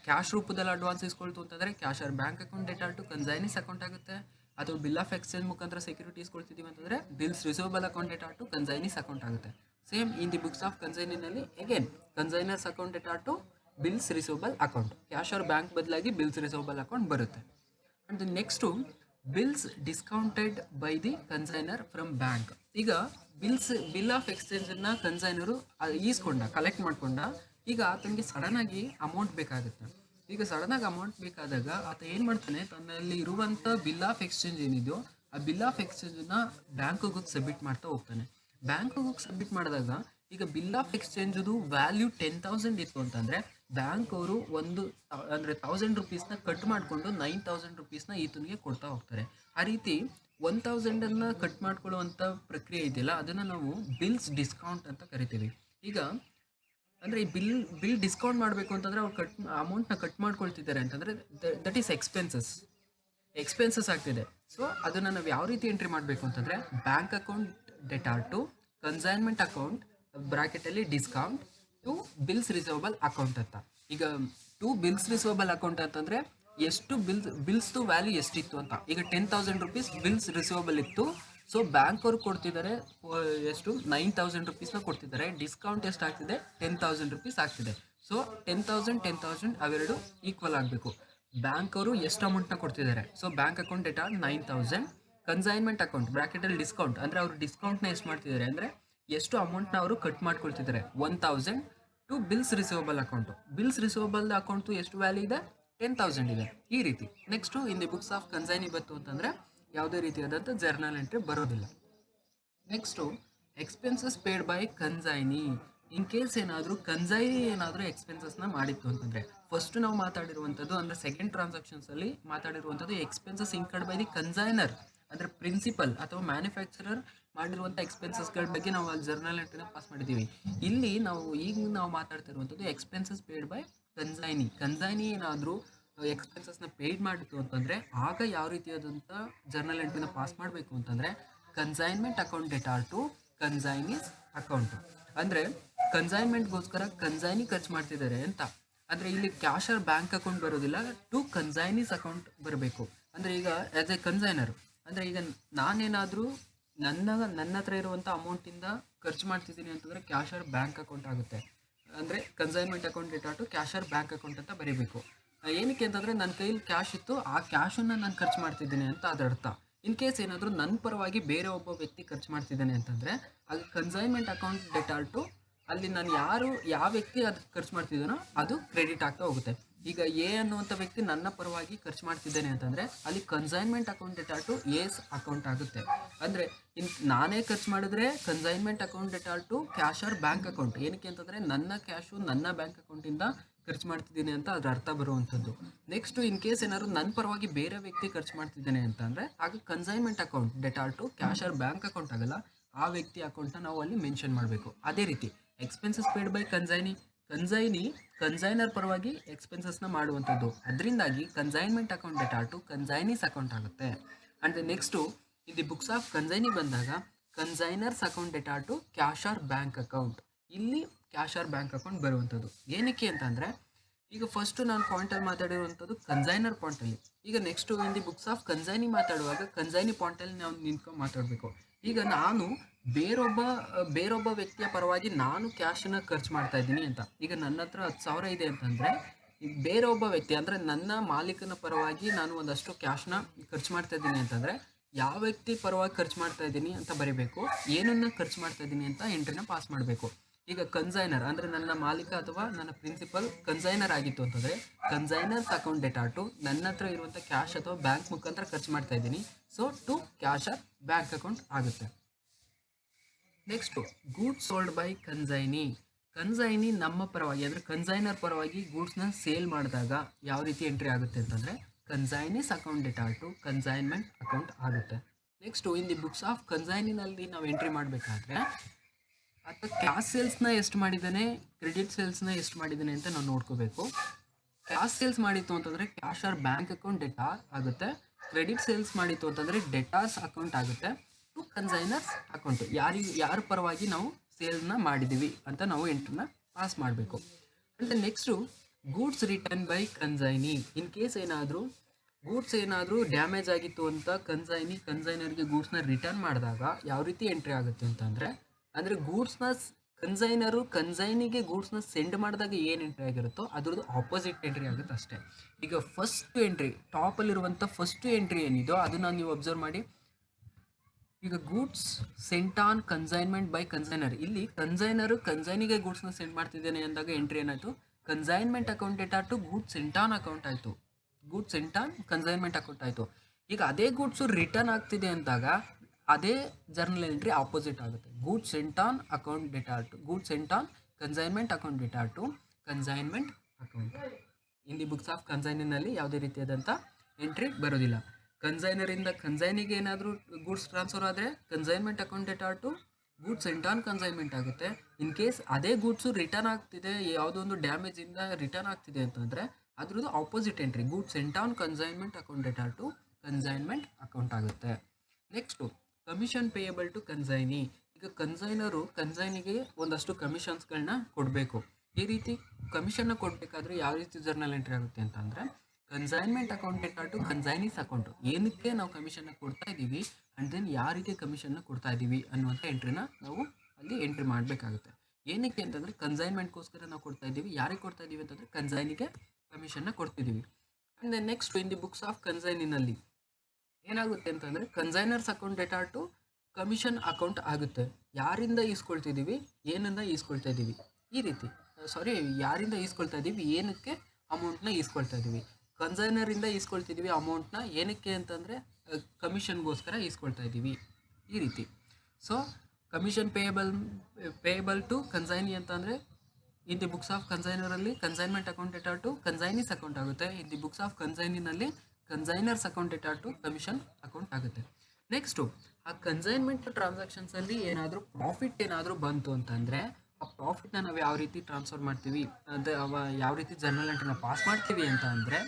ಕ್ಯಾಶ್ ರೂಪದಲ್ಲಿ ಅಡ್ವಾನ್ಸ್ ಇಸ್ಕೊಳ್ತು ಅಂತಂದರೆ cash or bank account debtor to consignee's account ಆಗುತ್ತೆ. ಅಥವಾ ಬಿಲ್ ಆಫ್ ಎಕ್ಸ್ಚೇಂಜ್ ಮುಖಾಂತರ ಸೆಕ್ಯೂರಿಟೀಸ್ ಕೊಡ್ತಿದ್ದೀವಿ ಅಂತಂದರೆ bills receivable account debtor to consignee's account ಆಗುತ್ತೆ. Same in the books of ಕನ್ಸೈನಿನಲ್ಲಿ again consignor's account debtor to bills receivable account, cash or bank ಬದಲಾಗಿ bills receivable account ಬರುತ್ತೆ. And next bills discounted by the consignor from bank. ಈಗ bill of ಎಕ್ಸ್ಚೇಂಜನ್ನು consignor collect ಮಾಡಿಕೊಂಡ, ಈಗ ಆತನಿಗೆ ಸಡನ್ನಾಗಿ amount ಬೇಕಾಗುತ್ತೆ. ಈಗ ಸಡನ್ನಾಗಿ ಅಮೌಂಟ್ ಬೇಕಾದಾಗ ಆತ ಏನು ಮಾಡ್ತಾನೆ, ತನ್ನಲ್ಲಿ ಇರುವಂಥ ಬಿಲ್ ಆಫ್ ಎಕ್ಸ್ಚೇಂಜ್ ಏನಿದೆಯೋ ಆ ಬಿಲ್ ಆಫ್ ಎಕ್ಸ್ಚೇಂಜನ್ನು ಬ್ಯಾಂಕಿಗೆ ಹೋಗಿ ಸಬ್ಮಿಟ್ ಮಾಡ್ತಾ ಹೋಗ್ತಾನೆ. ಬ್ಯಾಂಕಿಗೆ ಹೋಗಿ ಸಬ್ಮಿಟ್ ಮಾಡಿದಾಗ ಈಗ ಬಿಲ್ ಆಫ್ ಎಕ್ಸ್ಚೇಂಜದು ವ್ಯಾಲ್ಯೂ 10,000 ಇತ್ತು ಅಂತಂದರೆ ಬ್ಯಾಂಕ್ ಅವರು ಅಂದರೆ 1,000 ರೂಪೀಸ್ನ ಕಟ್ ಮಾಡಿಕೊಂಡು 9,000 ರೂಪೀಸ್ನ ಈತನಿಗೆ ಕೊಡ್ತಾ ಹೋಗ್ತಾರೆ. ಆ ರೀತಿ 1,000ಅನ್ನು ಕಟ್ ಮಾಡ್ಕೊಳ್ಳುವಂಥ ಪ್ರಕ್ರಿಯೆ ಇದೆಯಲ್ಲ ಅದನ್ನು ನಾವು ಬಿಲ್ಸ್ ಡಿಸ್ಕೌಂಟ್ ಅಂತ ಕರಿತೀವಿ. ಈಗ ಅಂದರೆ ಈ ಬಿಲ್ ಡಿಸ್ಕೌಂಟ್ ಮಾಡಬೇಕು ಅಂತಂದರೆ ಅವ್ರು ಅಮೌಂಟ್ನ ಕಟ್ ಮಾಡ್ಕೊಳ್ತಿದ್ದಾರೆ ಅಂತಂದರೆ ದಟ್ ಈಸ್ ಎಕ್ಸ್ಪೆನ್ಸಸ್ ಆಗ್ತಿದೆ. ಸೊ ಅದನ್ನು ನಾವು ಯಾವ ರೀತಿ ಎಂಟ್ರಿ ಮಾಡಬೇಕು ಅಂತಂದರೆ bank account debtor to consignment account ಬ್ರಾಕೆಟಲ್ಲಿ discount to bills receivable account ಅಂತ. ಈಗ ಟು ಬಿಲ್ಸ್ ರಿಸೀವಬಲ್ ಅಕೌಂಟ್ ಅಂತಂದರೆ ಎಷ್ಟು ಬಿಲ್ಸ್ದು ವ್ಯಾಲ್ಯೂ ಎಷ್ಟಿತ್ತು ಅಂತ. ಈಗ 10,000 ರೂಪೀಸ್ ಬಿಲ್ಸ್ ರಿಸೀವಬಲ್ ಇತ್ತು. ಸೊ ಬ್ಯಾಂಕ್ ಅವ್ರು ಕೊಡ್ತಿದ್ದಾರೆ ಎಷ್ಟು 9,000 ರೂಪೀಸ್ನ ಕೊಡ್ತಿದ್ದಾರೆ. ಡಿಸ್ಕೌಂಟ್ ಎಷ್ಟು ಆಗ್ತಿದೆ 10,000 ರೂಪೀಸ್ ಆಗ್ತಿದೆ. ಸೊ 10,000 ಅವೆರಡು ಈಕ್ವಲ್ ಆಗಬೇಕು. ಬ್ಯಾಂಕ್ ಅವರು ಎಷ್ಟು ಅಮೌಂಟ್ನ ಕೊಡ್ತಿದ್ದಾರೆ, ಸೊ ಬ್ಯಾಂಕ್ ಅಕೌಂಟ್ ಡೇಟಾ 9,000, ಕನ್ಸೈನ್ಮೆಂಟ್ ಅಕೌಂಟ್ ಬ್ರಾಕೆಟಲ್ಲಿ ಡಿಸ್ಕೌಂಟ್ ಅಂದರೆ ಅವರು ಡಿಸ್ಕೌಂಟ್ನ ಎಷ್ಟು ಮಾಡ್ತಿದ್ದಾರೆ ಅಂದರೆ ಎಷ್ಟು ಅಮೌಂಟ್ನ ಅವರು ಕಟ್ ಮಾಡ್ಕೊಳ್ತಿದ್ದಾರೆ 1,000 to bills receivable account. Bills receivable account ಎಷ್ಟು ವ್ಯಾಲ್ಯೂ ಇದೆ 10,000 ಇದೆ. ಈ ರೀತಿ next in the books of consignee ಬಂತು ಅಂತಂದರೆ ಯಾವುದೇ ರೀತಿಯಾದಂಥ ಜರ್ನಲ್ ಎಂಟ್ರಿ ಬರೋದಿಲ್ಲ. Next expenses paid by consignee. In case consignee ಏನಾದರೂ ಎಕ್ಸ್ಪೆನ್ಸಸ್ನ ಮಾಡಿತ್ತು ಅಂತಂದರೆ ಫಸ್ಟ್ ನಾವು ಮಾತಾಡಿರುವಂಥದ್ದು ಅಂದರೆ second ಟ್ರಾನ್ಸಾಕ್ಷನ್ಸಲ್ಲಿ ಮಾತಾಡಿರುವಂಥದ್ದು expenses incurred by the consignor ಅಂದರೆ ಪ್ರಿನ್ಸಿಪಲ್ ಅಥವಾ ಮ್ಯಾನುಫ್ಯಾಕ್ಚರರ್ ಮಾಡಿರುವಂಥ ಎಕ್ಸ್ಪೆನ್ಸಸ್ಗಳ ಬಗ್ಗೆ ನಾವು ಅಲ್ಲಿ ಜರ್ನಲ್ ಎಂಟ್ರಿನ ಪಾಸ್ ಮಾಡಿದ್ದೀವಿ. ಇಲ್ಲಿ ನಾವು ಮಾತಾಡ್ತಿರುವಂಥದ್ದು ಎಕ್ಸ್ಪೆನ್ಸಸ್ ಪೇಡ್ ಬೈ ಕನ್ಸೈನಿ ಏನಾದರೂ ಎಕ್ಸ್ಪೆನ್ಸಸ್ನ ಪೇಯ್ಡ್ ಮಾಡಿತ್ತು ಅಂತಂದರೆ ಆಗ ಯಾವ ರೀತಿಯಾದಂಥ ಜರ್ನಲ್ ಎಂಟ್ರಿನ ಪಾಸ್ ಮಾಡಬೇಕು ಅಂತಂದರೆ consignment account debtor to consignee's account. ಅಂದರೆ ಕನ್ಸೈನ್ಮೆಂಟ್ಗೋಸ್ಕರ ಕನ್ಸೈನಿ ಖರ್ಚು ಮಾಡ್ತಿದ್ದಾರೆ ಅಂತ. ಅಂದರೆ ಇಲ್ಲಿ ಕ್ಯಾಶ್ ಆರ್ ಬ್ಯಾಂಕ್ ಅಕೌಂಟ್ ಬರೋದಿಲ್ಲ, ಟು ಕನ್ಸೈನೀಸ್ ಅಕೌಂಟ್ ಬರಬೇಕು. ಅಂದರೆ ಈಗ ಆ್ಯಸ್ ಎ ಕನ್ಸೈನರ್ ಅಂದರೆ ಈಗ ನಾನೇನಾದರೂ ನನ್ನ ಹತ್ರ ಇರುವಂಥ ಅಮೌಂಟಿಂದ ಖರ್ಚು ಮಾಡ್ತಿದ್ದೀನಿ ಅಂತಂದರೆ ಕ್ಯಾಶ್ ಆರ್ ಬ್ಯಾಂಕ್ ಅಕೌಂಟ್ ಆಗುತ್ತೆ. ಅಂದರೆ consignment account data to cash or bank account ಅಂತ ಬರೀಬೇಕು. ಏನಕ್ಕೆ ಅಂತಂದರೆ ನನ್ನ ಕೈಲಿ ಕ್ಯಾಶ್ ಇತ್ತು, ಆ ಕ್ಯಾಶನ್ನು ನಾನು ಖರ್ಚು ಮಾಡ್ತಿದ್ದೀನಿ ಅಂತ ಅದರ ಅರ್ಥ. ಇನ್ ಕೇಸ್ ಏನಾದರೂ ನನ್ನ ಪರವಾಗಿ ಬೇರೆ ಒಬ್ಬ ವ್ಯಕ್ತಿ ಖರ್ಚು ಮಾಡ್ತಿದ್ದಾನೆ ಅಂತಂದರೆ ಅದು ಕನ್ಸೈನ್ಮೆಂಟ್ ಅಕೌಂಟ್ ಡೆಟಾಲ್ ಟು, ಅಲ್ಲಿ ನಾನು ಯಾವ ವ್ಯಕ್ತಿ ಅದು ಖರ್ಚು ಮಾಡ್ತಿದ್ದಾನೋ ಅದು ಕ್ರೆಡಿಟ್ ಆಗ್ತಾ ಹೋಗುತ್ತೆ. ಈಗ ಎ ಅನ್ನುವಂಥ ವ್ಯಕ್ತಿ ನನ್ನ ಪರವಾಗಿ ಖರ್ಚು ಮಾಡ್ತಿದ್ದೇನೆ ಅಂತಂದರೆ ಅಲ್ಲಿ ಕನ್ಸೈನ್ಮೆಂಟ್ ಅಕೌಂಟ್ ಡೆಟಾಲ್ ಟು ಎಸ್ ಅಕೌಂಟ್ ಆಗುತ್ತೆ. ಅಂದರೆ ನಾನೇ ಖರ್ಚು ಮಾಡಿದ್ರೆ consignment account Dettol to cash or bank account. ಏನಕ್ಕೆ ಅಂತಂದರೆ ನನ್ನ ಕ್ಯಾಶು ನನ್ನ ಬ್ಯಾಂಕ್ ಅಕೌಂಟಿಂದ ಖರ್ಚು ಮಾಡ್ತಿದ್ದೀನಿ ಅಂತ ಅದ್ರ ಅರ್ಥ ಬರುವಂಥದ್ದು. ನೆಕ್ಸ್ಟು ಇನ್ ಕೇಸ್ ಏನಾದ್ರು ನನ್ನ ಪರವಾಗಿ ಬೇರೆ ವ್ಯಕ್ತಿ ಖರ್ಚು ಮಾಡ್ತಿದ್ದೇನೆ ಅಂತಂದರೆ ಆಗ consignment account Dettol to cash or bank account ಆಗಲ್ಲ, ಆ ವ್ಯಕ್ತಿ ಅಕೌಂಟ್ನ ನಾವು ಅಲ್ಲಿ ಮೆನ್ಷನ್ ಮಾಡಬೇಕು. ಅದೇ ರೀತಿ ಎಕ್ಸ್ಪೆನ್ಸಸ್ ಪೇಡ್ ಬೈ ಕನ್ಸೈನರ್ ಪರವಾಗಿ ಎಕ್ಸ್ಪೆನ್ಸಸ್ನ ಮಾಡುವಂಥದ್ದು, ಅದರಿಂದಾಗಿ consignment account Dettol to consignee's account ಆಗುತ್ತೆ. ಆ್ಯಂಡ್ ನೆಕ್ಸ್ಟು ಇಲ್ಲಿ ಬುಕ್ಸ್ ಆಫ್ ಕನ್ಸೈನಿ ಬಂದಾಗ consignor's account Dettol to cash or bank account, ಇಲ್ಲಿ ಕ್ಯಾಶ್ ಆರ್ ಬ್ಯಾಂಕ್ ಅಕೌಂಟ್ ಬರುವಂಥದ್ದು. ಏನಕ್ಕೆ ಅಂತಂದರೆ ಈಗ ಫಸ್ಟು ನಾನು ಪಾಯಿಂಟಲ್ಲಿ ಮಾತಾಡಿರುವಂಥದ್ದು ಕನ್ಸೈನರ್ ಪಾಯಿಂಟಲ್ಲಿ, ಈಗ ನೆಕ್ಸ್ಟು ಇಲ್ಲಿ ಬುಕ್ಸ್ ಆಫ್ ಕನ್ಸೈನಿ ಮಾತಾಡುವಾಗ ಕನ್ಸೈನಿ ಪಾಯಿಂಟಲ್ಲಿ ನಾವು ನಿಂತ್ಕೊಂಡು ಮಾತಾಡಬೇಕು. ಈಗ ನಾನು ಬೇರೊಬ್ಬ ವ್ಯಕ್ತಿಯ ಪರವಾಗಿ ನಾನು ಕ್ಯಾಶನ್ನು ಖರ್ಚು ಮಾಡ್ತಾ ಇದ್ದೀನಿ ಅಂತ. ಈಗ ನನ್ನ ಹತ್ರ 10,000 ಇದೆ ಅಂತಂದರೆ ಈಗ ಬೇರೊಬ್ಬ ವ್ಯಕ್ತಿ ಅಂದರೆ ನನ್ನ ಮಾಲೀಕನ ಪರವಾಗಿ ನಾನು ಒಂದಷ್ಟು ಕ್ಯಾಶ್ನ ಖರ್ಚು ಮಾಡ್ತಾ ಇದ್ದೀನಿ ಅಂತಂದರೆ ಯಾವ ವ್ಯಕ್ತಿ ಪರವಾಗಿ ಖರ್ಚು ಮಾಡ್ತಾ ಇದ್ದೀನಿ ಅಂತ ಬರೀಬೇಕು, ಏನನ್ನ ಖರ್ಚು ಮಾಡ್ತಾ ಇದ್ದೀನಿ ಅಂತ ಎಂಟ್ರಿನ ಪಾಸ್ ಮಾಡಬೇಕು. ಈಗ ಕನ್ಸೈನರ್ ಅಂದರೆ ನನ್ನ ಮಾಲೀಕ ಅಥವಾ ನನ್ನ ಪ್ರಿನ್ಸಿಪಲ್ ಕನ್ಸೈನರ್ ಆಗಿತ್ತು ಅಂತಂದರೆ ಕನ್ಸೈನರ್ಸ್ ಅಕೌಂಟ್ ಡೆಟಾಲ್ ಟು ನನ್ನ ಹತ್ರ ಇರುವಂಥ ಕ್ಯಾಶ್ ಅಥವಾ ಬ್ಯಾಂಕ್ ಮುಖಾಂತರ ಖರ್ಚು ಮಾಡ್ತಾ ಇದ್ದೀನಿ, so to cash or bank account ಆಗುತ್ತೆ. Next goods sold by consignee ನಮ್ಮ ಪರವಾಗಿ ಅಂದರೆ ಕನ್ಸೈನರ್ ಪರವಾಗಿ ಗೂಡ್ಸ್ನ ಸೇಲ್ ಮಾಡಿದಾಗ ಯಾವ ರೀತಿ ಎಂಟ್ರಿ ಆಗುತ್ತೆ ಅಂತಂದರೆ consignee's account Dettol to consignment account ಆಗುತ್ತೆ. Next in the books of ಕನ್ಸೈನಿನಲ್ಲಿ ನಾವು ಎಂಟ್ರಿ ಮಾಡಬೇಕಾದ್ರೆ ಅಥವಾ ಕ್ಯಾಶ್ ಸೇಲ್ಸ್ನ ಎಷ್ಟು ಮಾಡಿದ್ದಾನೆ, ಕ್ರೆಡಿಟ್ ಸೇಲ್ಸ್ನ ಎಷ್ಟು ಮಾಡಿದ್ದಾನೆ ಅಂತ ನಾವು ನೋಡ್ಕೋಬೇಕು. ಕ್ಯಾಶ್ ಸೇಲ್ಸ್ ಮಾಡಿತ್ತು ಅಂತಂದರೆ cash or bank account debtor ಆಗುತ್ತೆ, ಕ್ರೆಡಿಟ್ ಸೇಲ್ಸ್ ಮಾಡಿತ್ತು ಅಂತಂದರೆ ಡೆಟಾರ್ಸ್ ಅಕೌಂಟ್ ಆಗುತ್ತೆ ಟು ಕನ್ಸೈನರ್ಸ್ ಅಕೌಂಟ್, ಯಾರ ಪರವಾಗಿ ನಾವು ಸೇಲ್ನ ಮಾಡಿದ್ದೀವಿ ಅಂತ ನಾವು ಎಂಟ್ರಿನ ಪಾಸ್ ಮಾಡಬೇಕು. ಅಂತ next goods return by consignee, in case goods ಏನಾದರೂ ಡ್ಯಾಮೇಜ್ ಆಗಿತ್ತು ಅಂತ ಕನ್ಸೈನರ್ಗೆ ಗೂಡ್ಸ್ನ ರಿಟರ್ನ್ ಮಾಡಿದಾಗ ಯಾವ ರೀತಿ ಎಂಟ್ರಿ ಆಗುತ್ತೆ ಅಂದರೆ ಗೂಡ್ಸ್ನ ಕನ್ಸೈನಿಗೆ ಗೂಡ್ಸ್ನ ಸೆಂಡ್ ಮಾಡಿದಾಗ ಏನು ಎಂಟ್ರಿ ಆಗಿರುತ್ತೋ ಅದ್ರದ್ದು ಆಪೋಸಿಟ್ ಎಂಟ್ರಿ ಆಗುತ್ತೆ ಅಷ್ಟೇ. ಈಗ ಫಸ್ಟ್ ಎಂಟ್ರಿ ಟಾಪಲ್ಲಿರುವಂಥ ಫಸ್ಟ್ ಎಂಟ್ರಿ ಏನಿದೋ ಅದನ್ನು ನೀವು ಅಬ್ಸರ್ವ್ ಮಾಡಿ. ಈಗ goods sent on consignment by consignor, ಇಲ್ಲಿ ಕನ್ಸೈನಿಗೆ ಗೂಡ್ಸ್ನ ಸೆಂಡ್ ಮಾಡ್ತಿದ್ದೇನೆ ಅಂದಾಗ ಎಂಟ್ರಿ ಏನಾಯಿತು, consignment account Dettol to goods sent on account ಆಯಿತು, goods sent on consignment account ಆಯಿತು. ಈಗ ಅದೇ ಗೂಡ್ಸು ರಿಟರ್ನ್ ಆಗ್ತಿದೆ ಅಂದಾಗ ಅದೇ ಜರ್ನಲ್ ಎಂಟ್ರಿ ಆಪೋಸಿಟ್ ಆಗುತ್ತೆ, goods sent on account Dettol to goods sent on consignment account Dettol to consignment account. In the books of ಕನ್ಸೈನಿನಲ್ಲಿ ಯಾವುದೇ ರೀತಿಯಾದಂಥ ಎಂಟ್ರಿ ಬರೋದಿಲ್ಲ. ಕನ್ಸೈನರಿಂದ ಕನ್ಸೈನಿಗೆ ಏನಾದರೂ ಗೂಡ್ಸ್ ಟ್ರಾನ್ಸ್ಫರ್ ಆದರೆ consignment account Dettol to goods sent on consignment ಆಗುತ್ತೆ. ಇನ್ ಕೇಸ್ ಅದೇ ಗೂಡ್ಸು ರಿಟರ್ನ್ ಆಗ್ತಿದೆ, ಯಾವುದೋ ಒಂದು ಡ್ಯಾಮೇಜಿಂದ ರಿಟರ್ನ್ ಆಗ್ತಿದೆ ಅಂತಂದರೆ ಅದ್ರದ್ದು opposite entry goods sent on consignment account Dettol to consignment account ಆಗುತ್ತೆ. Next commission payable to consignee, ಈಗ ಕನ್ಸೈನಿಗೆ ಒಂದಷ್ಟು ಕಮಿಷನ್ಸ್ಗಳನ್ನ ಕೊಡಬೇಕು. ಈ ರೀತಿ ಕಮಿಷನ್ನ ಕೊಡಬೇಕಾದ್ರೆ ಯಾವ ರೀತಿ ಜರ್ನಲ್ ಎಂಟ್ರಿ ಆಗುತ್ತೆ ಅಂತಂದರೆ consignment account Dettol to consignee's account, ಏನಕ್ಕೆ ನಾವು ಕಮಿಷನ್ನ ಕೊಡ್ತಾ ಇದ್ದೀವಿ ಆ್ಯಂಡ್ ದೆನ್ ಯಾವ ರೀತಿ ಕಮಿಷನ್ನ ಕೊಡ್ತಾ ಇದ್ದೀವಿ ಅನ್ನುವಂಥ ಎಂಟ್ರಿನ ನಾವು ಅಲ್ಲಿ ಎಂಟ್ರಿ ಮಾಡಬೇಕಾಗುತ್ತೆ. ಏನಕ್ಕೆ ಅಂತಂದರೆ ಕನ್ಸೈನ್ಮೆಂಟ್ಗೋಸ್ಕರ ನಾವು ಕೊಡ್ತಾ ಇದ್ದೀವಿ, ಯಾರಿಗೆ ಕೊಡ್ತಾ ಇದ್ದೀವಿ ಅಂತಂದರೆ ಕನ್ಸೈನಿಗೆ ಕಮಿಷನ್ನ ಕೊಡ್ತಿದ್ದೀವಿ. And then next in the books of ಕನ್ಸೈನಿನಲ್ಲಿ ಏನಾಗುತ್ತೆ ಅಂತಂದರೆ consignor's account Dettol to commission account ಆಗುತ್ತೆ. ಯಾರಿಂದ ಈಸ್ಕೊಳ್ತಿದ್ದೀವಿ, ಏನಿಂದ ಈಸ್ಕೊಳ್ತಾ ಇದ್ದೀವಿ, ಈ ರೀತಿ ಯಾರಿಂದ ಈಸ್ಕೊಳ್ತಾ ಇದ್ದೀವಿ, ಏನಕ್ಕೆ ಅಮೌಂಟ್ನ ಈಸ್ಕೊಳ್ತಾ ಇದ್ದೀವಿ. ಕನ್ಸೈನರಿಂದ ಈಸ್ಕೊಳ್ತಿದ್ದೀವಿ ಅಮೌಂಟ್ನ, ಏನಕ್ಕೆ ಅಂತಂದರೆ ಕಮಿಷನ್ಗೋಸ್ಕರ ಈಸ್ಕೊಳ್ತಾ ಇದ್ದೀವಿ, ಈ ರೀತಿ. So commission payable to consignee ಅಂತಂದರೆ ಇನ್ ದಿ ಬುಕ್ಸ್ ಆಫ್ ಕನ್ಸೈನರಲ್ಲಿ consignment account Dettol to consignee's account ಆಗುತ್ತೆ. ಇನ್ ದಿ ಬುಕ್ಸ್ ಆಫ್ ಕನ್ಸೈನಿನಲ್ಲಿ consignor's account Dettol to commission account ಆಗುತ್ತೆ. ನೆಕ್ಸ್ಟು ಆ ಕನ್ಸೈನ್ಮೆಂಟ್ ಟ್ರಾನ್ಸಾಕ್ಷನ್ಸಲ್ಲಿ ಏನಾದರೂ ಪ್ರಾಫಿಟ್ ಏನಾದರೂ ಬಂತು ಅಂತಂದರೆ ಆ ಪ್ರಾಫಿಟ್ನ ನಾವು ಯಾವ ರೀತಿ ಟ್ರಾನ್ಸ್ಫರ್ ಮಾಡ್ತೀವಿ, ಯಾವ ರೀತಿ ಜರ್ನಲ್ ಎಂಟ್ರಿನ ಪಾಸ್ ಮಾಡ್ತೀವಿ ಅಂತ ಅಂದರೆ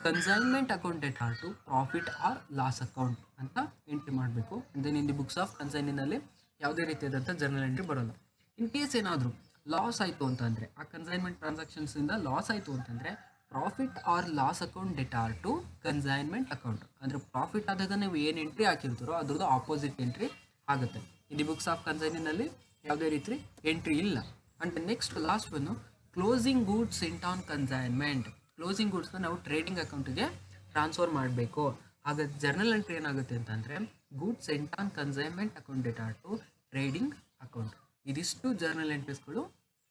consignment account Dettol to profit or loss account ಅಂತ ಎಂಟ್ರಿ ಮಾಡಬೇಕು. Then in the books of ಕನ್ಸೈನಿನಲ್ಲಿ ಯಾವುದೇ ರೀತಿಯಾದಂಥ ಜರ್ನಲ್ ಎಂಟ್ರಿ ಬರೋಲ್ಲ. ಇನ್ ಕೇಸ್ ಏನಾದರೂ ಲಾಸ್ ಆಯಿತು ಅಂತಂದರೆ ಆ ಕನ್ಸೈನ್ಮೆಂಟ್ ಟ್ರಾನ್ಸಾಕ್ಷನ್ಸಿಂದ ಲಾಸ್ ಆಯಿತು ಅಂತಂದರೆ profit or loss account Dettol to consignment account, ಅಂದರೆ ಪ್ರಾಫಿಟ್ ಆದಾಗ ನೀವು ಏನು ಎಂಟ್ರಿ ಹಾಕಿರ್ತೀರೋ ಅದ್ರದ್ದು ಆಪೋಸಿಟ್ ಎಂಟ್ರಿ ಆಗುತ್ತೆ. ಇನ್ ದಿ ಬುಕ್ಸ್ ಆಫ್ ಕನ್ಸೈನಿನಲ್ಲಿ ಯಾವುದೇ ರೀತಿ ಎಂಟ್ರಿ ಇಲ್ಲ. ಆ್ಯಂಡ್ ನೆಕ್ಸ್ಟ್ ಲಾಸ್ಟ್ ಬಂದು closing goods sent on consignment. Closing ಗೂಡ್ಸ್ನ ನಾವು ಟ್ರೇಡಿಂಗ್ ಅಕೌಂಟಿಗೆ ಟ್ರಾನ್ಸ್ಫರ್ ಮಾಡಬೇಕು. ಆಗ ಜರ್ನಲ್ ಎಂಟ್ರಿ ಏನಾಗುತ್ತೆ ಅಂತಂದರೆ goods sent on consignment account data to trading account. ಇದಿಷ್ಟು ಜರ್ನಲ್ ಎಂಟ್ರೀಸ್ಗಳು